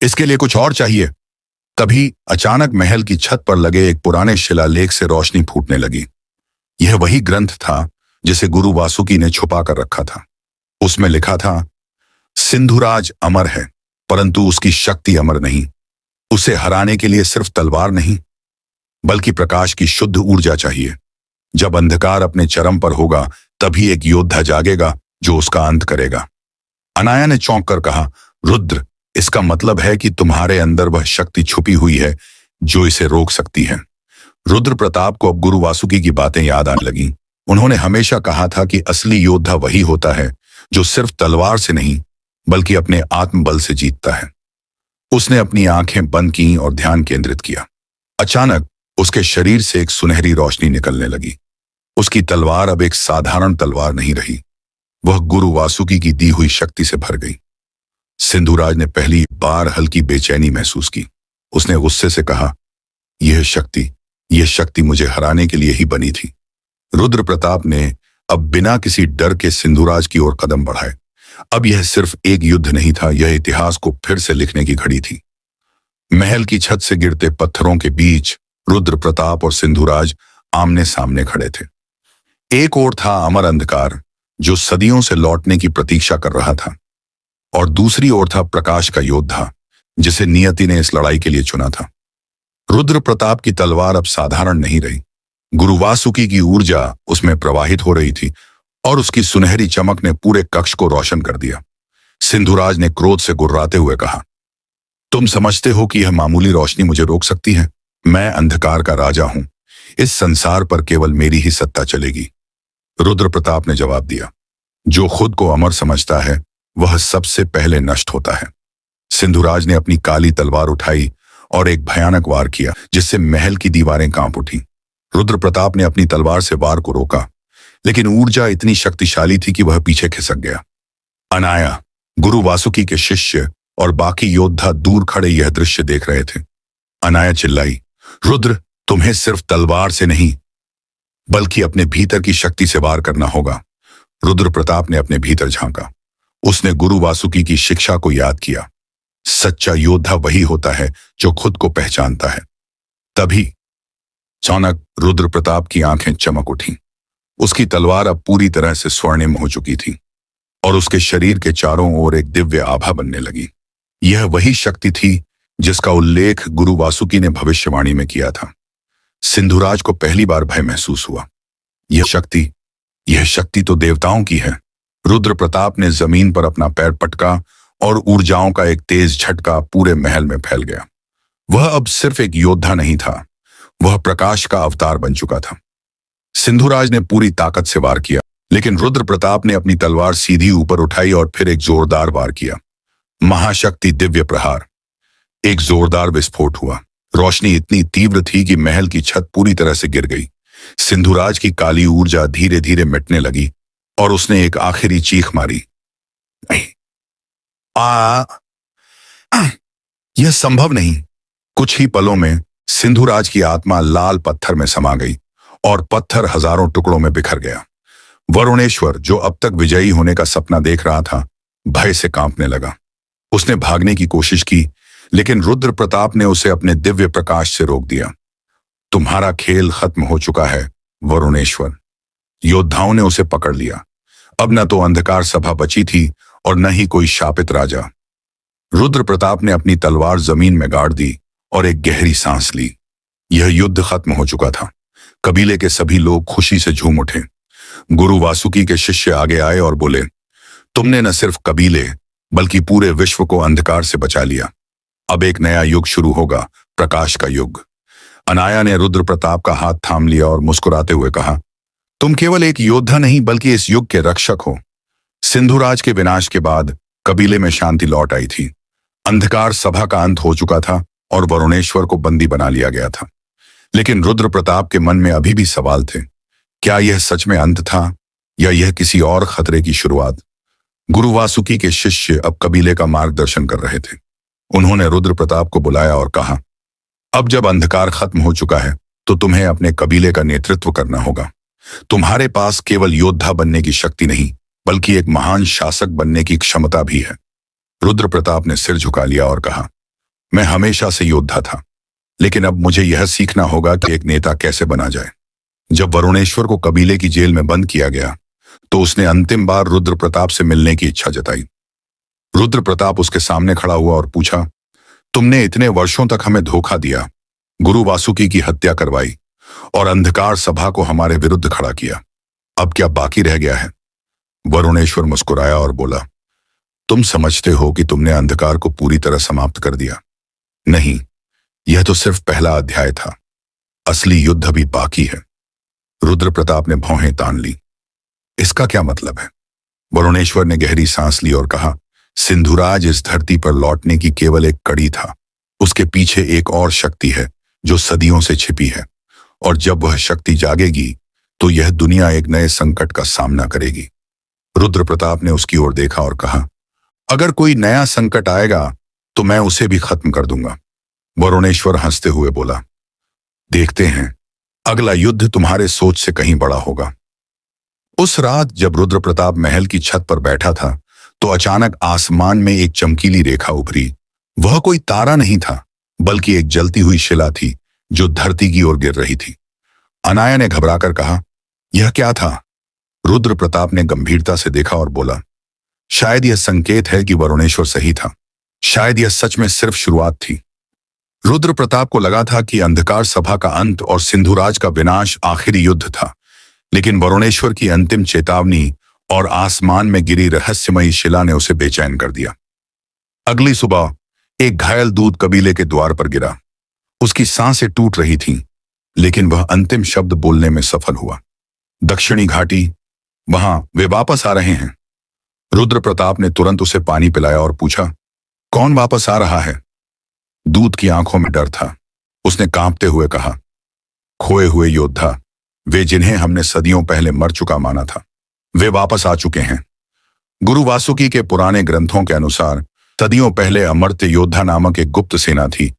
इसके लिए कुछ और चाहिए। तभी अचानक महल की छत पर लगे एक पुराने शिलालेख से रोशनी फूटने लगी। यह वही ग्रंथ था जिसे गुरु वासुकी ने छुपा कर रखा था। उसमें लिखा था, सिंधुराज अमर है, परंतु उसकी शक्ति अमर नहीं। उसे हराने के लिए सिर्फ तलवार नहीं, बल्कि प्रकाश की शुद्ध ऊर्जा चाहिए। जब अंधकार अपने चरम पर होगा, तभी एक योद्धा जागेगा जो उसका अंत करेगा। अनाया ने चौंक कर कहा, रुद्र, इसका मतलब है कि तुम्हारे अंदर वह शक्ति छुपी हुई है जो इसे रोक सकती है। रुद्र प्रताप को अब गुरु वासुकी की बातें याद आने लगीं। उन्होंने हमेशा कहा था कि असली योद्धा वही होता है जो सिर्फ तलवार से नहीं, बल्कि अपने आत्मबल से जीतता है। उसने अपनी आंखें बंद की और ध्यान केंद्रित किया। अचानक उसके शरीर से एक सुनहरी रोशनी निकलने लगी। उसकी तलवार अब एक साधारण तलवार नहीं रही, वह गुरु वासुकी की दी हुई शक्ति से भर गई। सिंधुराज ने पहली बार हल्की बेचैनी महसूस की। उसने गुस्से से कहा, यह शक्ति मुझे हराने के लिए ही बनी थी। रुद्र प्रताप ने अब बिना किसी डर के सिंधुराज की ओर कदम बढ़ाए। अब यह सिर्फ एक युद्ध नहीं था, यह इतिहास को फिर से लिखने की घड़ी थी। महल की छत से गिरते पत्थरों के बीच रुद्र प्रताप और सिंधुराज आमने सामने खड़े थे। एक ओर था अमर अंधकार जो सदियों से लौटने की प्रतीक्षा कर रहा था, और दूसरी ओर था प्रकाश का योद्धा जिसे नियति ने इस लड़ाई के लिए चुना था। रुद्र प्रताप की तलवार अब साधारण नहीं रही। गुरु वासुकी की ऊर्जा उसमें प्रवाहित हो रही थी और उसकी सुनहरी चमक ने पूरे कक्ष को रोशन कर दिया। सिंधुराज ने क्रोध से गुर्राते हुए कहा, तुम समझते हो कि यह मामूली रोशनी मुझे रोक सकती है? मैं अंधकार का राजा हूं। इस संसार पर केवल मेरी ही सत्ता चलेगी। रुद्र प्रताप ने जवाब दिया, जो खुद को अमर समझता है वह सबसे पहले नष्ट होता है। सिंधुराज ने अपनी काली तलवार उठाई और एक भयानक वार किया जिससे महल की दीवारें कांप उठी। रुद्र प्रताप ने अपनी तलवार से वार को रोका, लेकिन ऊर्जा इतनी शक्तिशाली थी कि वह पीछे खिसक गया। अनाया, गुरु वासुकी के शिष्य और बाकी योद्धा दूर खड़े यह दृश्य देख रहे थे। अनाया चिल्लाई, रुद्र, तुम्हें सिर्फ तलवार से नहीं बल्कि अपने भीतर की शक्ति से वार करना होगा। रुद्र प्रताप ने अपने भीतर झांका। उसने गुरु वासुकी की शिक्षा को याद किया, सच्चा योद्धा वही होता है जो खुद को पहचानता है। तभी अचानक रुद्र प्रताप की आंखें चमक उठीं। उसकी तलवार अब पूरी तरह से स्वर्णिम हो चुकी थी और उसके शरीर के चारों ओर एक दिव्य आभा बनने लगी। यह वही शक्ति थी जिसका उल्लेख गुरु वासुकी ने भविष्यवाणी में किया था। सिंधुराज को पहली बार भय महसूस हुआ। यह शक्ति तो देवताओं की है। रुद्र प्रताप ने जमीन पर अपना पैर पटका और ऊर्जाओं का एक तेज झटका पूरे महल में फैल गया। वह अब सिर्फ एक योद्धा नहीं था, वह प्रकाश का अवतार बन चुका था। सिंधुराज ने पूरी ताकत से वार किया, लेकिन रुद्र प्रताप ने अपनी तलवार सीधी ऊपर उठाई और फिर एक जोरदार वार किया। महाशक्ति दिव्य प्रहार। एक जोरदार विस्फोट हुआ। रोशनी इतनी तीव्र थी कि महल की छत पूरी तरह से गिर गई। सिंधुराज की काली ऊर्जा धीरे धीरे मिटने लगी और उसने एक आखिरी चीख मारी, यह संभव नहीं। कुछ ही पलों में सिंधुराज की आत्मा लाल पत्थर में समा गई और पत्थर हजारों टुकड़ों में बिखर गया। वरुणेश्वर, जो अब तक विजयी होने का सपना देख रहा था, भय से कांपने लगा। उसने भागने की कोशिश की, लेकिन रुद्र प्रताप ने उसे अपने दिव्य प्रकाश से रोक दिया। तुम्हारा खेल खत्म हो चुका है वरुणेश्वर। योद्धाओं ने उसे पकड़ लिया। अब न तो अंधकार सभा बची थी और न ही कोई शापित राजा। रुद्र प्रताप ने अपनी तलवार जमीन में गाड़ दी और एक गहरी सांस ली। यह युद्ध खत्म हो चुका था। कबीले के सभी लोग खुशी से झूम उठे। गुरु वासुकी के शिष्य आगे आए और बोले, तुमने न सिर्फ कबीले बल्कि पूरे विश्व को अंधकार से बचा लिया। अब एक नया युग शुरू होगा, प्रकाश का युग। अनाया ने रुद्र प्रताप का हाथ थाम लिया और मुस्कुराते हुए कहा, तुम केवल एक योद्धा नहीं बल्कि इस युग के रक्षक हो। सिंधुराज के विनाश के बाद कबीले में शांति लौट आई थी। अंधकार सभा का अंत हो चुका था और वरुणेश्वर को बंदी बना लिया गया था। लेकिन रुद्र प्रताप के मन में अभी भी सवाल थे। क्या यह सच में अंत था या यह किसी और खतरे की शुरुआत? गुरु वासुकी के शिष्य अब कबीले का मार्गदर्शन कर रहे थे। उन्होंने रुद्र प्रताप को बुलाया और कहा, अब जब अंधकार खत्म हो चुका है तो तुम्हें अपने कबीले का नेतृत्व करना होगा। तुम्हारे पास केवल योद्धा बनने की शक्ति नहीं बल्कि एक महान शासक बनने की क्षमता भी है। रुद्र प्रताप ने सिर झुका लिया और कहा, मैं हमेशा से योद्धा था, लेकिन अब मुझे यह सीखना होगा कि एक नेता कैसे बना जाए। जब वरुणेश्वर को कबीले की जेल में बंद किया गया तो उसने अंतिम बार रुद्र प्रताप से मिलने की इच्छा जताई। रुद्र प्रताप उसके सामने खड़ा हुआ और पूछा, तुमने इतने वर्षों तक हमें धोखा दिया, गुरु वासुकी की हत्या करवाई और अंधकार सभा को हमारे विरुद्ध खड़ा किया। अब क्या बाकी रह गया है? वरुणेश्वर मुस्कुराया और बोला, तुम समझते हो कि तुमने अंधकार को पूरी तरह समाप्त कर दिया। नहीं, यह तो सिर्फ पहला अध्याय था। असली युद्ध अभी बाकी है। रुद्र प्रताप ने भौहें तान ली। इसका क्या मतलब है? वरुणेश्वर ने गहरी सांस ली और कहा, सिंधुराज इस धरती पर लौटने की केवल एक कड़ी था। उसके पीछे एक और शक्ति है जो सदियों से छिपी है, और जब वह शक्ति जागेगी तो यह दुनिया एक नए संकट का सामना करेगी। रुद्र प्रताप ने उसकी ओर देखा और कहा, अगर कोई नया संकट आएगा तो मैं उसे भी खत्म कर दूंगा। वरुणेश्वर हंसते हुए बोला, देखते हैं, अगला युद्ध तुम्हारे सोच से कहीं बड़ा होगा। उस रात जब रुद्र प्रताप महल की छत पर बैठा था तो अचानक आसमान में एक चमकीली रेखा उभरी। वह कोई तारा नहीं था बल्कि एक जलती हुई शिला थी जो धरती की ओर गिर रही थी। अनाया ने घबराकर कहा, यह क्या था? रुद्र प्रताप ने गंभीरता से देखा और बोला, शायद यह संकेत है कि वरुणेश्वर सही था। शायद यह सच में सिर्फ शुरुआत थी। रुद्र प्रताप को लगा था कि अंधकार सभा का अंत और सिंधुराज का विनाश आखिरी युद्ध था, लेकिन वरुणेश्वर की अंतिम चेतावनी और आसमान में गिरी रहस्यमयी शिला ने उसे बेचैन कर दिया। अगली सुबह एक घायल दूत कबीले के द्वार पर गिरा। उसकी सांसें टूट रही थीं, लेकिन वह अंतिम शब्द बोलने में सफल हुआ। दक्षिणी घाटी, वहां वे वापस आ रहे हैं। रुद्र प्रताप ने तुरंत उसे पानी पिलाया और पूछा, कौन वापस आ रहा है? दूत की आंखों में डर था। उसने कांपते हुए कहा, खोए हुए योद्धा, वे जिन्हें हमने सदियों पहले मर चुका माना था, वे वापस आ चुके हैं। गुरु वासुकी के पुराने ग्रंथों के अनुसार सदियों पहले अमर्त्य योद्धा नामक एक गुप्त सेना थी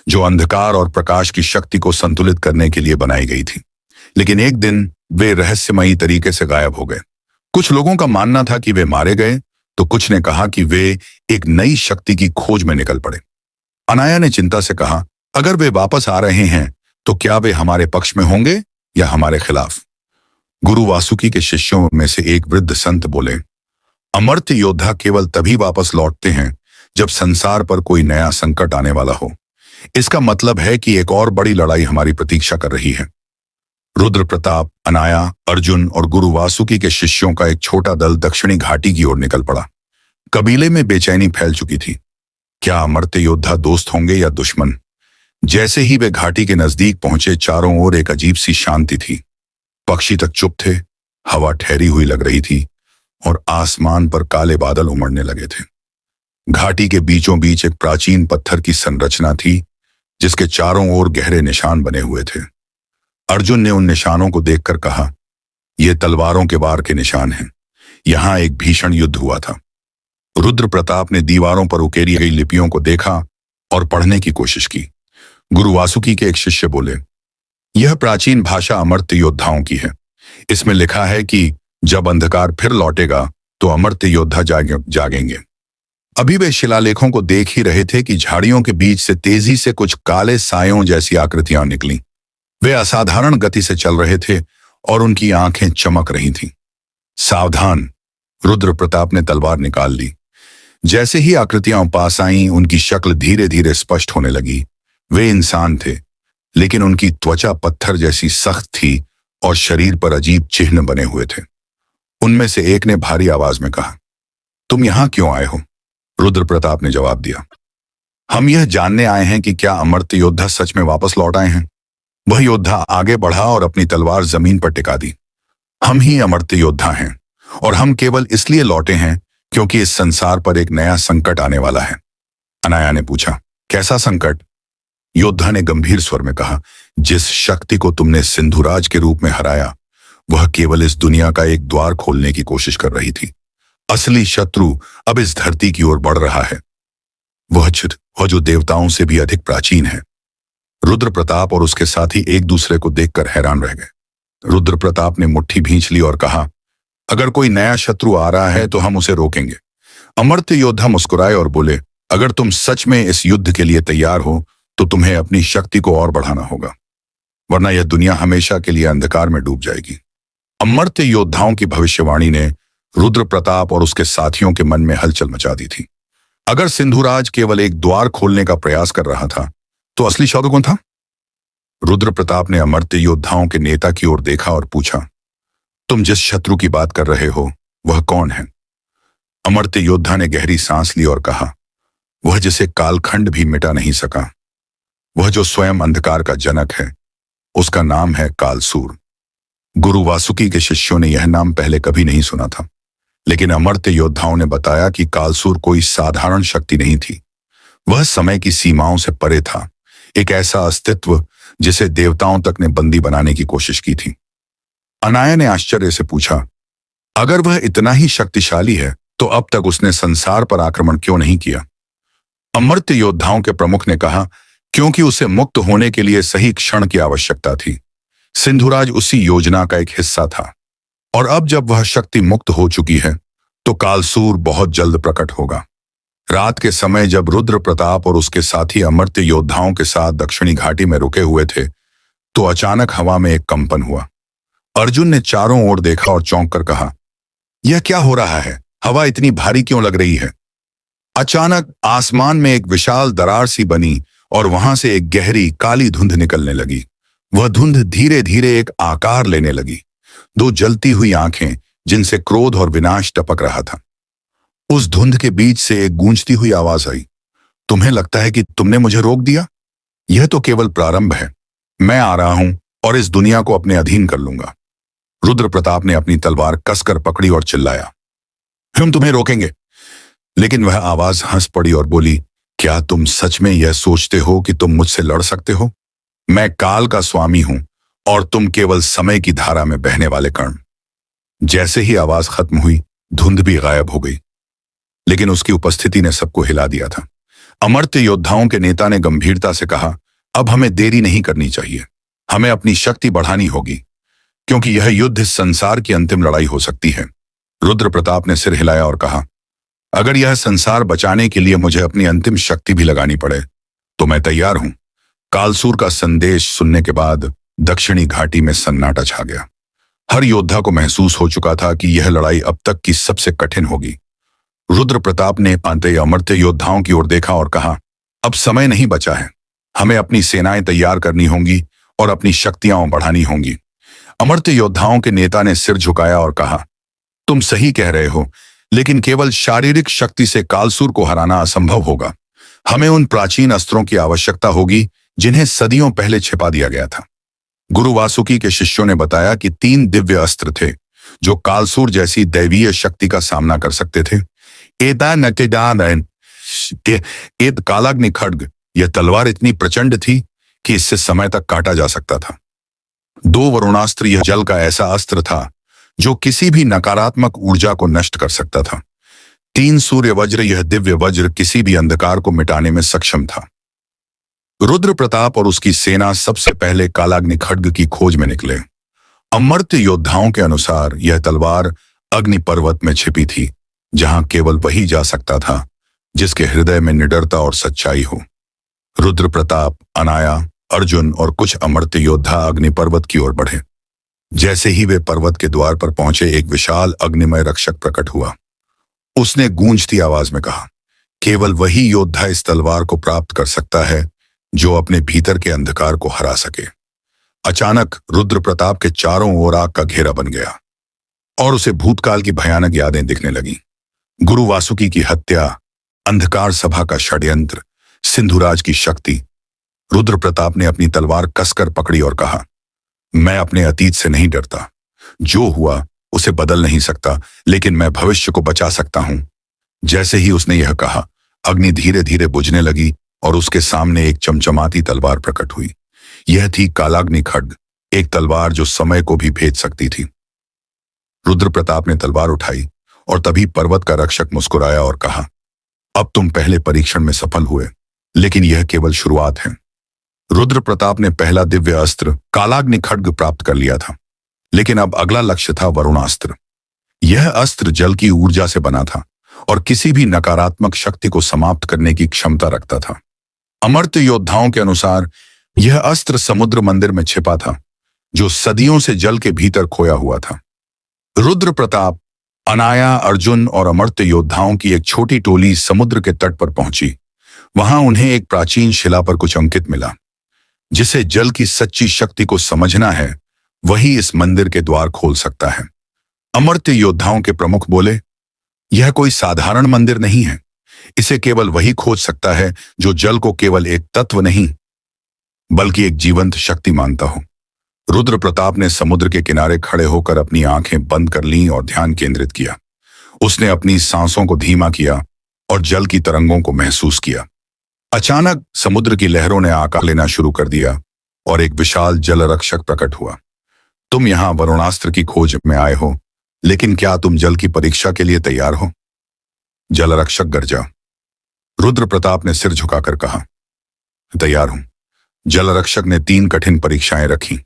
जो अंधकार और प्रकाश की शक्ति को संतुलित करने के लिए बनाई गई थी। लेकिन एक दिन वे रहस्यमयी तरीके से गायब हो गए। कुछ लोगों का मानना था कि वे मारे गए, तो कुछ ने कहा कि वे एक नई शक्ति की खोज में निकल पड़े। अनाया ने चिंता से कहा, अगर वे वापस आ रहे हैं तो क्या वे हमारे पक्ष में होंगे या हमारे खिलाफ? गुरु वासुकी के शिष्यों में से एक वृद्ध संत बोले, अमर्त्य योद्धा केवल तभी वापस लौटते हैं जब संसार पर कोई नया संकट आने वाला हो। इसका मतलब है कि एक और बड़ी लड़ाई हमारी प्रतीक्षा कर रही है। रुद्र प्रताप, अनाया, अर्जुन और गुरु वासुकी के शिष्यों का एक छोटा दल दक्षिणी घाटी की ओर निकल पड़ा। कबीले में बेचैनी फैल चुकी थी। क्या अमर्त्य योद्धा दोस्त होंगे या दुश्मन? जैसे ही वे घाटी के नजदीक पहुंचे, चारों ओर एक अजीब सी शांति थी। पक्षी तक चुप थे, हवा ठहरी हुई लग रही थी और आसमान पर काले बादल उमड़ने लगे थे। घाटी के बीचों बीच एक प्राचीन पत्थर की संरचना थी, जिसके चारों ओर गहरे निशान बने हुए थे। अर्जुन ने उन निशानों को देखकर कहा, ये तलवारों के वार के निशान हैं। यहां एक भीषण युद्ध हुआ था। रुद्र प्रताप ने दीवारों पर उकेरी गई लिपियों को देखा और पढ़ने की कोशिश की। गुरु वासुकी के एक शिष्य बोले, यह प्राचीन भाषा अमर्त्य योद्धाओं की है। इसमें लिखा है कि जब अंधकार फिर लौटेगा तो अमर्त्य योद्धा जागेंगे। अभी वे शिलालेखों को देख ही रहे थे कि झाड़ियों के बीच से तेजी से कुछ काले सायों जैसी आकृतियां निकलीं। वे असाधारण गति से चल रहे थे और उनकी आंखें चमक रही थीं। सावधान! रुद्र प्रताप ने तलवार निकाल ली। जैसे ही आकृतियां पास आईं, उनकी शक्ल धीरे धीरे स्पष्ट होने लगी। वे इंसान थे, लेकिन उनकी त्वचा पत्थर जैसी सख्त थी और शरीर पर अजीब चिन्ह बने हुए थे। उनमें से एक ने भारी आवाज में कहा, तुम यहां क्यों आए हो? रुद्र प्रताप ने जवाब दिया, हम यह जानने आए हैं कि क्या अमर्त्य योद्धा सच में वापस लौट आए हैं। वह योद्धा आगे बढ़ा और अपनी तलवार जमीन पर टिका दी। हम ही अमर्त्य योद्धा हैं और हम केवल इसलिए लौटे हैं क्योंकि इस संसार पर एक नया संकट आने वाला है। अनाया ने पूछा, कैसा संकट? योद्धा ने गंभीर स्वर में कहा, जिस शक्ति को तुमने सिंधुराज के रूप में हराया, वह केवल इस दुनिया का एक द्वार खोलने की कोशिश कर रही थी। असली शत्रु अब इस धरती की ओर बढ़ रहा है। वह जो देवताओं से भी अधिक प्राचीन है। रुद्र प्रताप और उसके साथी एक दूसरे को देखकर हैरान रह गए। रुद्र प्रताप ने मुट्ठी भींच ली और कहा, अगर कोई नया शत्रु आ रहा है तो हम उसे रोकेंगे। अमर्त्य योद्धा मुस्कुराए और बोले, अगर तुम सच में इस युद्ध के लिए तैयार हो तो तुम्हें अपनी शक्ति को और बढ़ाना होगा, वरना यह दुनिया हमेशा के लिए अंधकार में डूब जाएगी। अमर्त्य योद्धाओं की भविष्यवाणी ने रुद्र प्रताप और उसके साथियों के मन में हलचल मचा दी थी। अगर सिंधुराज केवल एक द्वार खोलने का प्रयास कर रहा था, तो असली शत्रु कौन था? रुद्र प्रताप ने अमर्त्य योद्धाओं के नेता की ओर देखा और पूछा, तुम जिस शत्रु की बात कर रहे हो वह कौन है? अमर्त्य योद्धा ने गहरी सांस ली और कहा, वह जिसे कालखंड भी मिटा नहीं सका, वह जो स्वयं अंधकार का जनक है, उसका नाम है कालसूर। गुरु वासुकी के शिष्यों ने यह नाम पहले कभी नहीं सुना था, लेकिन अमर्त्य योद्धाओं ने बताया कि कालसूर कोई साधारण शक्ति नहीं थी। वह समय की सीमाओं से परे था, एक ऐसा अस्तित्व जिसे देवताओं तक ने बंदी बनाने की कोशिश की थी। अनाया ने आश्चर्य से पूछा, अगर वह इतना ही शक्तिशाली है तो अब तक उसने संसार पर आक्रमण क्यों नहीं किया? अमर्त्य योद्धाओं के प्रमुख ने कहा, क्योंकि उसे मुक्त होने के लिए सही क्षण की आवश्यकता थी। सिंधुराज उसी योजना का एक हिस्सा था और अब जब वह शक्ति मुक्त हो चुकी है तो कालसूर बहुत जल्द प्रकट होगा। रात के समय जब रुद्र प्रताप और उसके साथी अमर्त्य योद्धाओं के साथ दक्षिणी घाटी में रुके हुए थे, तो अचानक हवा में एक कंपन हुआ। अर्जुन ने चारों ओर देखा और चौंक कर कहा, यह क्या हो रहा है? हवा इतनी भारी क्यों लग रही है? अचानक आसमान में एक विशाल दरार सी बनी और वहां से एक गहरी काली धुंध निकलने लगी। वह धुंध धीरे धीरे एक आकार लेने लगी, दो जलती हुई आंखें जिनसे क्रोध और विनाश टपक रहा था। उस धुंध के बीच से एक गूंजती हुई आवाज आई, तुम्हें लगता है कि तुमने मुझे रोक दिया? यह तो केवल प्रारंभ है। मैं आ रहा हूं और इस दुनिया को अपने अधीन कर लूंगा। रुद्र प्रताप ने अपनी तलवार कसकर पकड़ी और चिल्लाया, हम तुम्हें रोकेंगे। लेकिन वह आवाज हंस पड़ी और बोली, क्या तुम सच में यह सोचते हो कि तुम मुझसे लड़ सकते हो? मैं काल का स्वामी हूं और तुम केवल समय की धारा में बहने वाले कण। जैसे ही आवाज खत्म हुई, धुंध भी गायब हो गई, लेकिन उसकी उपस्थिति ने सबको हिला दिया था। अमर्त्य योद्धाओं के नेता ने गंभीरता से कहा, अब हमें देरी नहीं करनी चाहिए। हमें अपनी शक्ति बढ़ानी होगी, क्योंकि यह युद्ध इस संसार की अंतिम लड़ाई हो सकती है। रुद्र प्रताप ने सिर हिलाया और कहा, अगर यह संसार बचाने के लिए मुझे अपनी अंतिम शक्ति भी लगानी पड़े तो मैं तैयार हूं। कालसूर का संदेश सुनने के बाद दक्षिणी घाटी में सन्नाटा छा गया। हर योद्धा को महसूस हो चुका था कि यह लड़ाई अब तक की सबसे कठिन होगी। रुद्र प्रताप ने अमर्त्य योद्धाओं की ओर देखा और कहा, अब समय नहीं बचा है। हमें अपनी सेनाएं तैयार करनी होंगी और अपनी शक्तियां बढ़ानी होंगी। अमर्त्य योद्धाओं के नेता ने सिर झुकाया और कहा, तुम सही कह रहे हो, लेकिन केवल शारीरिक शक्ति से कालसूर को हराना असंभव होगा। हमें उन प्राचीन अस्त्रों की आवश्यकता होगी जिन्हें सदियों पहले छिपा दिया गया था। गुरु वासुकी के शिष्यों ने बताया कि 3 दिव्य अस्त्र थे जो कालसूर जैसी दैवीय शक्ति का सामना कर सकते थे। एत कालाग्नि खड्ग, यह तलवार इतनी प्रचंड थी कि इससे समय तक काटा जा सकता था। 2 वरुणास्त्र, यह जल का ऐसा अस्त्र था जो किसी भी नकारात्मक ऊर्जा को नष्ट कर सकता था। 3 सूर्य वज्र, यह दिव्य वज्र किसी भी अंधकार को मिटाने में सक्षम था। रुद्र प्रताप और उसकी सेना सबसे पहले कालाग्नि खड्ग की खोज में निकले। अमर्त्य योद्धाओं के अनुसार यह तलवार अग्नि पर्वत में छिपी थी, जहां केवल वही जा सकता था जिसके हृदय में निडरता और सच्चाई हो। रुद्र प्रताप, अनाया, अर्जुन और कुछ अमर्त्य योद्धा अग्नि पर्वत की ओर बढ़े। जैसे ही वे पर्वत के द्वार पर पहुंचे, एक विशाल अग्निमय रक्षक प्रकट हुआ। उसने गूंजती आवाज में कहा, केवल वही योद्धा इस तलवार को प्राप्त कर सकता है जो अपने भीतर के अंधकार को हरा सके। अचानक रुद्र प्रताप के चारों ओर आग का घेरा बन गया और उसे भूतकाल की भयानक यादें दिखने लगी। गुरु वासुकी की हत्या, अंधकार सभा का षड्यंत्र, सिंधुराज की शक्ति। रुद्र प्रताप ने अपनी तलवार कसकर पकड़ी और कहा, मैं अपने अतीत से नहीं डरता। जो हुआ उसे बदल नहीं सकता, लेकिन मैं भविष्य को बचा सकता हूं। जैसे ही उसने यह कहा, अग्नि धीरे धीरे बुझने लगी और उसके सामने एक चमचमाती तलवार प्रकट हुई। यह थी कालाग्नि खड्ग, एक तलवार जो समय को भी भेद सकती थी। रुद्र प्रताप ने तलवार उठाई और तभी पर्वत का रक्षक मुस्कुराया और कहा, अब तुम पहले परीक्षण में सफल हुए, लेकिन यह केवल शुरुआत है। रुद्र प्रताप ने पहला दिव्य अस्त्र कालाग्नि खड्ग प्राप्त कर लिया था, लेकिन अब अगला लक्ष्य था वरुणास्त्र। यह अस्त्र जल की ऊर्जा से बना था और किसी भी नकारात्मक शक्ति को समाप्त करने की क्षमता रखता था। अमर्त्य योद्धाओं के अनुसार यह अस्त्र समुद्र मंदिर में छिपा था, जो सदियों से जल के भीतर खोया हुआ था। रुद्र प्रताप, अनाया, अर्जुन और अमर्त्य योद्धाओं की एक छोटी टोली समुद्र के तट पर पहुंची। वहां उन्हें एक प्राचीन शिला पर कुछ अंकित मिला। जिसे जल की सच्ची शक्ति को समझना है, वही इस मंदिर के द्वार खोल सकता है। अमर्त्य योद्धाओं के प्रमुख बोले, यह कोई साधारण मंदिर नहीं है। इसे केवल वही खोज सकता है जो जल को केवल एक तत्व नहीं, बल्कि एक जीवंत शक्ति मानता हो। रुद्र प्रताप ने समुद्र के किनारे खड़े होकर अपनी आंखें बंद कर लीं और ध्यान केंद्रित किया। उसने अपनी सांसों को धीमा किया और जल की तरंगों को महसूस किया। अचानक समुद्र की लहरों ने आकार लेना शुरू कर दिया और एक विशाल जल रक्षक प्रकट हुआ। तुम यहां वरुणास्त्र की खोज में आए हो, लेकिन क्या तुम जल की परीक्षा के लिए तैयार हो? जल रक्षक गरजा। रुद्र प्रताप ने सिर झुकाकर कहा, तैयार हूं। जल रक्षक ने 3 कठिन परीक्षाएं रखी।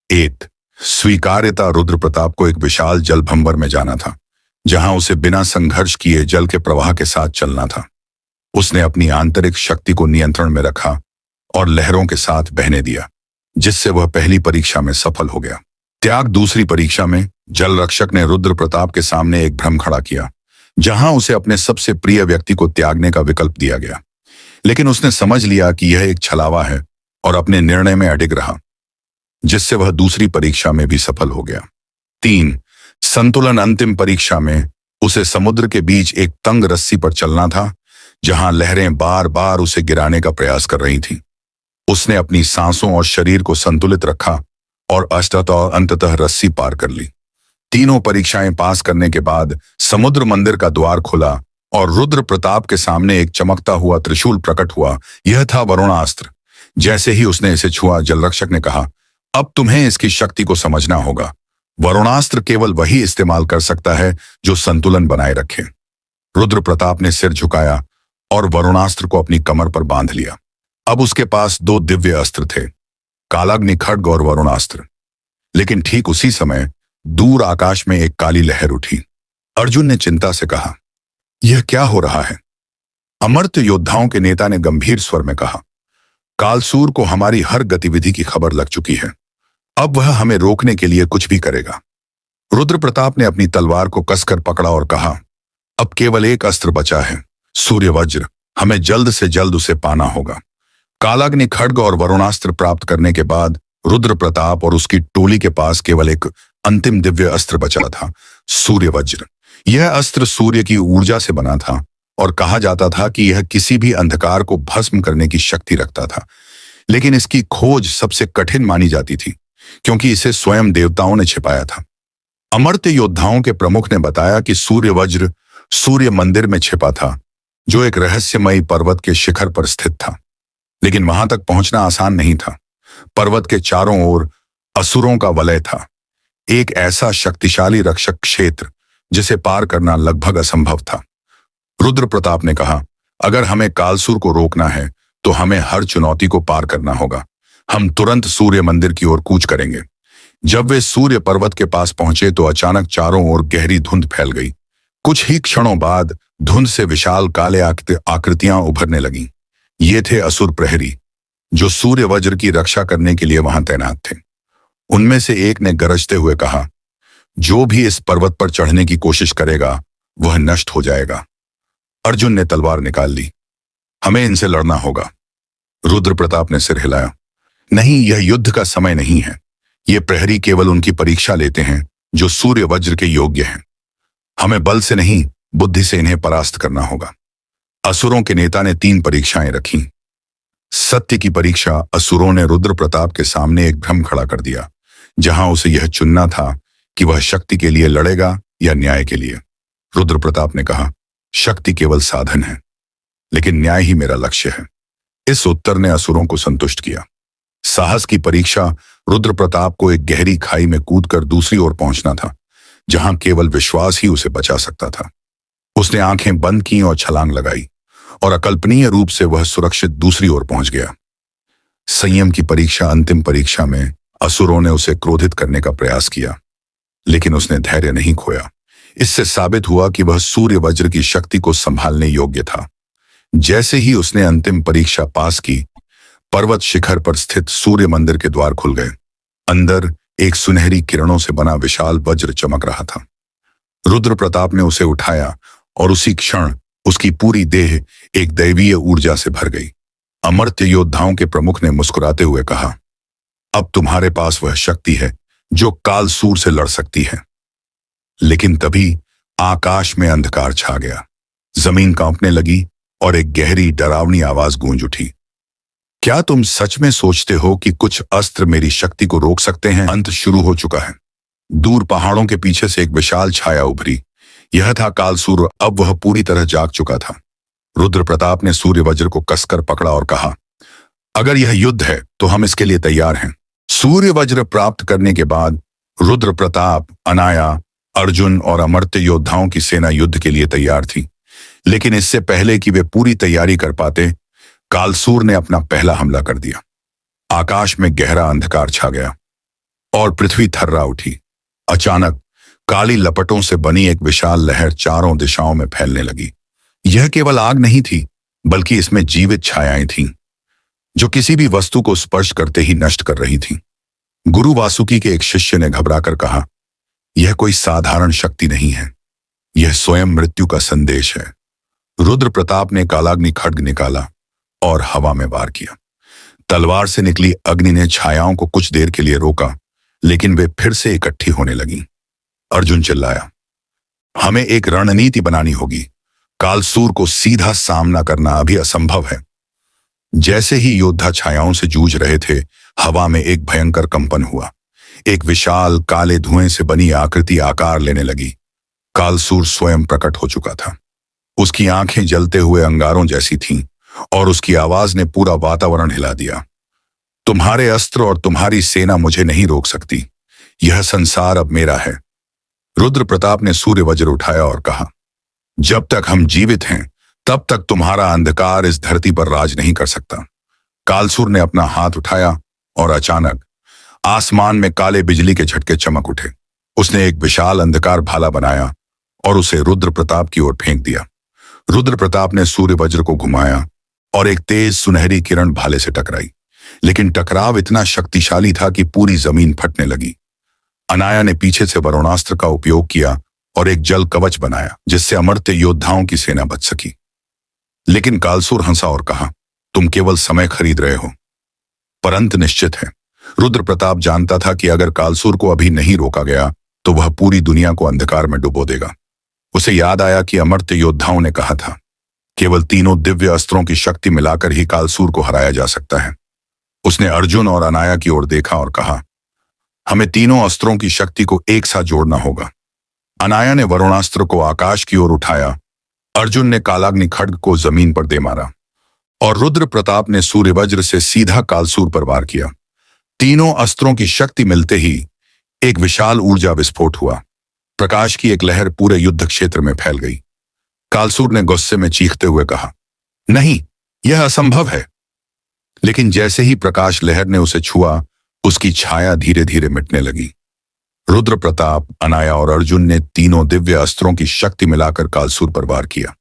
1. स्वीकार्यता। रुद्र प्रताप को एक विशाल जल भंवर में जाना था, जहां उसे बिना संघर्ष किए जल के प्रवाह के साथ चलना था। उसने अपनी आंतरिक शक्ति को नियंत्रण में रखा और लहरों के साथ बहने दिया, जिससे वह पहली परीक्षा में सफल हो गया। त्याग। दूसरी परीक्षा में जल रक्षक ने रुद्र प्रताप के सामने एक भ्रम खड़ा किया, जहां उसे अपने सबसे प्रिय व्यक्ति को त्यागने का विकल्प दिया गया। लेकिन उसने समझ लिया कि यह एक छलावा है और अपने निर्णय में अडिग रहा, जिससे वह दूसरी परीक्षा में भी सफल हो गया। 3. संतुलन। अंतिम परीक्षा में उसे समुद्र के बीच एक तंग रस्सी पर चलना था, जहां लहरें बार बार उसे गिराने का प्रयास कर रही थीं। उसने अपनी सांसों और शरीर को संतुलित रखा और अंततः रस्सी पार कर ली। तीनों परीक्षाएं पास करने के बाद समुद्र मंदिर का द्वार खुला और रुद्र प्रताप के सामने एक चमकता हुआ त्रिशूल प्रकट हुआ। यह था वरुणास्त्र। जैसे ही उसने इसे छुआ, जलरक्षक ने कहा, अब तुम्हें इसकी शक्ति को समझना होगा। वरुणास्त्र केवल वही इस्तेमाल कर सकता है जो संतुलन बनाए रखे। रुद्र प्रताप ने सिर झुकाया और वरुणास्त्र को अपनी कमर पर बांध लिया। अब उसके पास 2 दिव्य अस्त्र थे, कालाग्नि खड्ग और वरुणास्त्र। लेकिन ठीक उसी समय दूर आकाश में एक काली लहर उठी। अर्जुन ने चिंता से कहा, यह क्या हो रहा है? अमर्त्य योद्धाओं के नेता ने गंभीर स्वर में कहा, कालसूर को हमारी हर गतिविधि की खबर लग चुकी है। अब वह हमें रोकने के लिए कुछ भी करेगा। रुद्र प्रताप ने अपनी तलवार को कसकर पकड़ा और कहा, अब केवल एक अस्त्र बचा है, सूर्य वज्र। हमें जल्द से जल्द उसे पाना होगा। कालाग्नि खड्ग और वरुणास्त्र प्राप्त करने के बाद रुद्र प्रताप और उसकी टोली के पास केवल एक अंतिम दिव्य अस्त्र बचा था, सूर्य वज्र। यह अस्त्र सूर्य की ऊर्जा से बना था और कहा जाता था कि यह किसी भी अंधकार को भस्म करने की शक्ति रखता था। लेकिन इसकी खोज सबसे कठिन मानी जाती थी, क्योंकि इसे स्वयं देवताओं ने छिपाया था। अमर्त्य योद्धाओं के प्रमुख ने बताया कि सूर्य वज्र सूर्य मंदिर में छिपा था, जो एक रहस्यमयी पर्वत के शिखर पर स्थित था। लेकिन वहां तक पहुंचना आसान नहीं था। पर्वत के चारों ओर असुरों का वलय था, एक ऐसा शक्तिशाली रक्षक क्षेत्र जिसे पार करना लगभग असंभव था। रुद्र प्रताप ने कहा, अगर हमें कालसूर को रोकना है तो हमें हर चुनौती को पार करना होगा। हम तुरंत सूर्य मंदिर की ओर कूच करेंगे। जब वे सूर्य पर्वत के पास पहुंचे तो अचानक चारों ओर गहरी धुंध फैल गई। कुछ ही क्षणों बाद धुंध से विशाल काले आकृतियां उभरने लगीं। ये थे असुर प्रहरी, जो सूर्य वज्र की रक्षा करने के लिए वहां तैनात थे। उनमें से एक ने गरजते हुए कहा, जो भी इस पर्वत पर चढ़ने की कोशिश करेगा वह नष्ट हो जाएगा। अर्जुन ने तलवार निकाल ली। हमें इनसे लड़ना होगा। रुद्र प्रताप ने सिर हिलाया। नहीं, यह युद्ध का समय नहीं है। ये प्रहरी केवल उनकी परीक्षा लेते हैं जो सूर्य वज्र के योग्य हैं। हमें बल से नहीं, बुद्धि से इन्हें परास्त करना होगा। असुरों के नेता ने 3 परीक्षाएं रखी। सत्य की परीक्षा। असुरों ने रुद्र प्रताप के सामने एक भ्रम खड़ा कर दिया, जहां उसे यह चुनना था कि वह शक्ति के लिए लड़ेगा या न्याय के लिए। रुद्र प्रताप ने कहा, शक्ति केवल साधन है, लेकिन न्याय ही मेरा लक्ष्य है। इस उत्तर ने असुरों को संतुष्ट किया। साहस की परीक्षा। रुद्र प्रताप को एक गहरी खाई में कूदकर दूसरी ओर पहुंचना था, जहां केवल विश्वास ही उसे बचा सकता था। उसने आंखें बंद की और छलांग लगाई, और अकल्पनीय रूप से वह सुरक्षित दूसरी ओर पहुंच गया। संयम की परीक्षा। अंतिम परीक्षा में असुरों ने उसे क्रोधित करने का प्रयास किया, लेकिन उसने धैर्य नहीं खोया। इससे साबित हुआ कि वह सूर्य वज्र की शक्ति को संभालने योग्य था। जैसे ही उसने अंतिम परीक्षा पास की, पर्वत शिखर पर स्थित सूर्य मंदिर के द्वार खुल गए। अंदर एक सुनहरी किरणों से बना विशाल वज्र चमक रहा था। रुद्र प्रताप ने उसे उठाया और उसी क्षण उसकी पूरी देह एक दैवीय ऊर्जा से भर गई। अमर्त्य योद्धाओं के प्रमुख ने मुस्कुराते हुए कहा, अब तुम्हारे पास वह शक्ति है जो कालसूर से लड़ सकती है। लेकिन तभी आकाश में अंधकार छा गया। जमीन कांपने लगी और एक गहरी डरावनी आवाज गूंज उठी। क्या तुम सच में सोचते हो कि कुछ अस्त्र मेरी शक्ति को रोक सकते हैं? अंत शुरू हो चुका है। दूर पहाड़ों के पीछे से एक विशाल छाया उभरी। यह था कालसूर। अब वह पूरी तरह जाग चुका था। रुद्र प्रताप ने सूर्य वज्र को कसकर पकड़ा और कहा, अगर यह युद्ध है तो हम इसके लिए तैयार हैं। सूर्य वज्र प्राप्त करने के बाद रुद्र प्रताप, अनाया, अर्जुन और अमर्त्य योद्धाओं की सेना युद्ध के लिए तैयार थी। लेकिन इससे पहले कि वे पूरी तैयारी कर पाते, कालसूर ने अपना पहला हमला कर दिया। आकाश में गहरा अंधकार छा गया और पृथ्वी थर्रा उठी। अचानक काली लपटों से बनी एक विशाल लहर चारों दिशाओं में फैलने लगी। यह केवल आग नहीं थी, बल्कि इसमें जीवित छायाएं थीं, जो किसी भी वस्तु को स्पर्श करते ही नष्ट कर रही थीं। गुरु वासुकी के एक शिष्य ने घबराकर कहा, यह कोई साधारण शक्ति नहीं है, यह स्वयं मृत्यु का संदेश है। रुद्र प्रताप ने कालाग्नि खड्ग निकाला और हवा में वार किया। तलवार से निकली अग्नि ने छायाओं को कुछ देर के लिए रोका, लेकिन वे फिर से इकट्ठी होने लगीं। अर्जुन चिल्लाया, हमें एक रणनीति बनानी होगी। कालसूर को सीधा सामना करना अभी असंभव है। जैसे ही योद्धा छायाओं से जूझ रहे थे, हवा में एक भयंकर कंपन हुआ। एक विशाल काले धुएं से बनी आकृति आकार लेने लगी। कालसूर स्वयं प्रकट हो चुका था। उसकी आंखें जलते हुए अंगारों जैसी थीं और उसकी आवाज ने पूरा वातावरण हिला दिया। तुम्हारे अस्त्र और तुम्हारी सेना मुझे नहीं रोक सकती। यह संसार अब मेरा है। रुद्र प्रताप ने सूर्य वज्र उठाया और कहा, जब तक हम जीवित हैं तब तक तुम्हारा अंधकार इस धरती पर राज नहीं कर सकता। कालसूर ने अपना हाथ उठाया और अचानक आसमान में काले बिजली के झटके चमक उठे। उसने एक विशाल अंधकार भाला बनाया और उसे रुद्र प्रताप की ओर फेंक दिया। रुद्र प्रताप ने सूर्य वज्र को घुमाया और एक तेज सुनहरी किरण भाले से टकराई, लेकिन टकराव इतना शक्तिशाली था कि पूरी जमीन फटने लगी। अनाया ने पीछे से वरुणास्त्र का उपयोग किया और एक जल कवच बनाया, जिससे अमर्त्य योद्धाओं की सेना बच सकी। लेकिन कालसूर हंसा और कहा, तुम केवल समय खरीद रहे हो, पर अंत निश्चित है। रुद्र प्रताप जानता था कि अगर कालसूर को अभी नहीं रोका गया तो वह पूरी दुनिया को अंधकार में डुबो देगा। उसे याद आया कि अमर्त्य योद्धाओं ने कहा था, केवल तीनों दिव्य अस्त्रों की शक्ति मिलाकर ही कालसूर को हराया जा सकता है। उसने अर्जुन और अनाया की ओर देखा और कहा, हमें तीनों अस्त्रों की शक्ति को एक साथ जोड़ना होगा। अनाया ने वरुणास्त्र को आकाश की ओर उठाया, अर्जुन ने कालाग्नि खड्ग को जमीन पर दे मारा और रुद्र प्रताप ने सूर्यवज्र से सीधा कालसूर पर वार किया। तीनों अस्त्रों की शक्ति मिलते ही एक विशाल ऊर्जा विस्फोट हुआ। प्रकाश की एक लहर पूरे युद्ध क्षेत्र में फैल गई। कालसूर ने गुस्से में चीखते हुए कहा, नहीं, यह असंभव है। लेकिन जैसे ही प्रकाश लहर ने उसे छुआ, उसकी छाया धीरे धीरे मिटने लगी। रुद्र प्रताप, अनाया और अर्जुन ने तीनों दिव्य अस्त्रों की शक्ति मिलाकर कालसूर पर वार किया।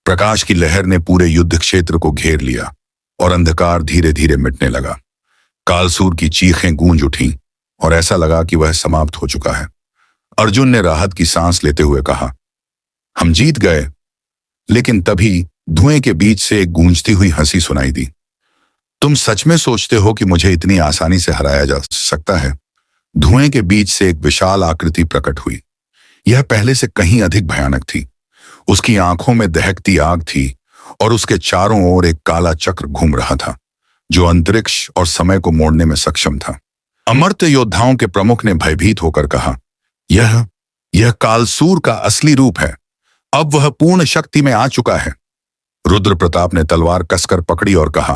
प्रकाश की लहर ने पूरे युद्ध क्षेत्र को घेर लिया और अंधकार धीरे धीरे मिटने लगा। कालसूर की चीखें गूंज उठीं और ऐसा लगा कि वह समाप्त हो चुका है। अर्जुन ने राहत की सांस लेते हुए कहा, हम जीत गए। लेकिन तभी धुएं के बीच से एक गूंजती हुई हंसी सुनाई दी। तुम सच में सोचते हो कि मुझे इतनी आसानी से हराया जा सकता है? धुएं के बीच से एक विशाल आकृति प्रकट हुई। यह पहले से कहीं अधिक भयानक थी। उसकी आंखों में दहकती आग थी और उसके चारों ओर एक काला चक्र घूम रहा था जो अंतरिक्ष और समय को मोड़ने में सक्षम था। अमर्त्य योद्धाओं के प्रमुख ने भयभीत होकर कहा, यह कालसूर का असली रूप है। अब वह पूर्ण शक्ति में आ चुका है। रुद्र प्रताप ने तलवार कसकर पकड़ी और कहा,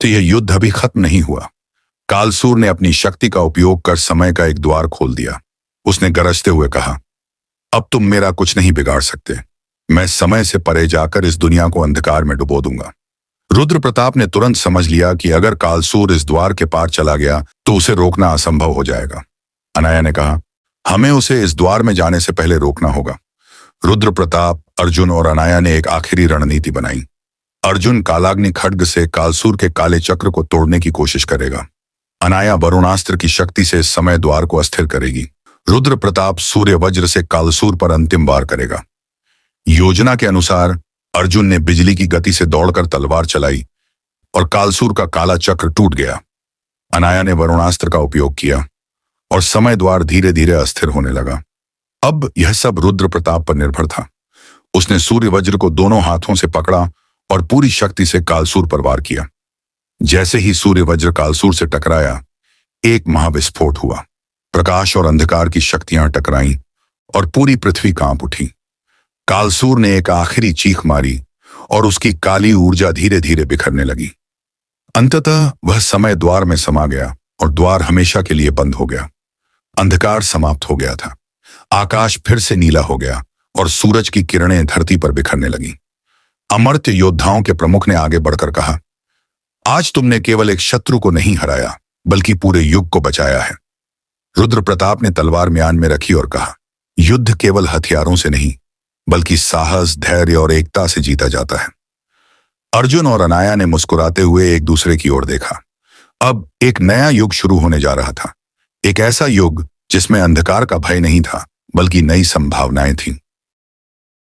तो यह युद्ध अभी खत्म नहीं हुआ। कालसूर ने अपनी शक्ति का उपयोग कर समय का एक द्वार खोल दिया। उसने गरजते हुए कहा, अब तुम मेरा कुछ नहीं बिगाड़ सकते। मैं समय से परे जाकर इस दुनिया को अंधकार में डुबो दूंगा। रुद्र प्रताप ने तुरंत समझ लिया कि अगर कालसूर इस द्वार के पार चला गया तो उसे रोकना असंभव हो जाएगा। अनाया ने कहा, हमें उसे इस द्वार में जाने से पहले रोकना होगा। रुद्र प्रताप, अर्जुन और अनाया ने एक आखिरी रणनीति बनाई। अर्जुन कालाग्नि खड्ग से कालसूर के काले चक्र को तोड़ने की कोशिश करेगा। अनाया वरुणास्त्र की शक्ति से समय द्वार को अस्थिर करेगी। रुद्र प्रताप सूर्य वज्र से कालसूर पर अंतिम वार करेगा। योजना के अनुसार अर्जुन ने बिजली की गति से दौड़कर तलवार चलाई और कालसूर का काला चक्र टूट गया। अनाया ने वरुणास्त्र का उपयोग किया और समय द्वार धीरे धीरे अस्थिर होने लगा। अब यह सब रुद्र प्रताप पर निर्भर था। उसने सूर्य वज्र को दोनों हाथों से पकड़ा और पूरी शक्ति से कालसूर पर वार किया। जैसे ही सूर्य वज्र कालसूर से टकराया, एक महाविस्फोट हुआ। प्रकाश और अंधकार की शक्तियां टकराईं और पूरी पृथ्वी कांप उठी। कालसूर ने एक आखिरी चीख मारी और उसकी काली ऊर्जा धीरे धीरे बिखरने लगी। अंततः वह समय द्वार में समा गया और द्वार हमेशा के लिए बंद हो गया। अंधकार समाप्त हो गया था। आकाश फिर से नीला हो गया और सूरज की किरणें धरती पर बिखरने लगी। अमर्त्य योद्धाओं के प्रमुख ने आगे बढ़कर कहा, आज तुमने केवल एक शत्रु को नहीं हराया बल्कि पूरे युग को बचाया है। रुद्र प्रताप ने तलवार म्यान में रखी और कहा, युद्ध केवल हथियारों से नहीं बल्कि साहस, धैर्य और एकता से जीता जाता है। अर्जुन और अनाया ने मुस्कुराते हुए एक दूसरे की ओर देखा। अब एक नया युग शुरू होने जा रहा था। एक ऐसा युग जिसमें अंधकार का भय नहीं था बल्कि नई संभावनाएं थीं।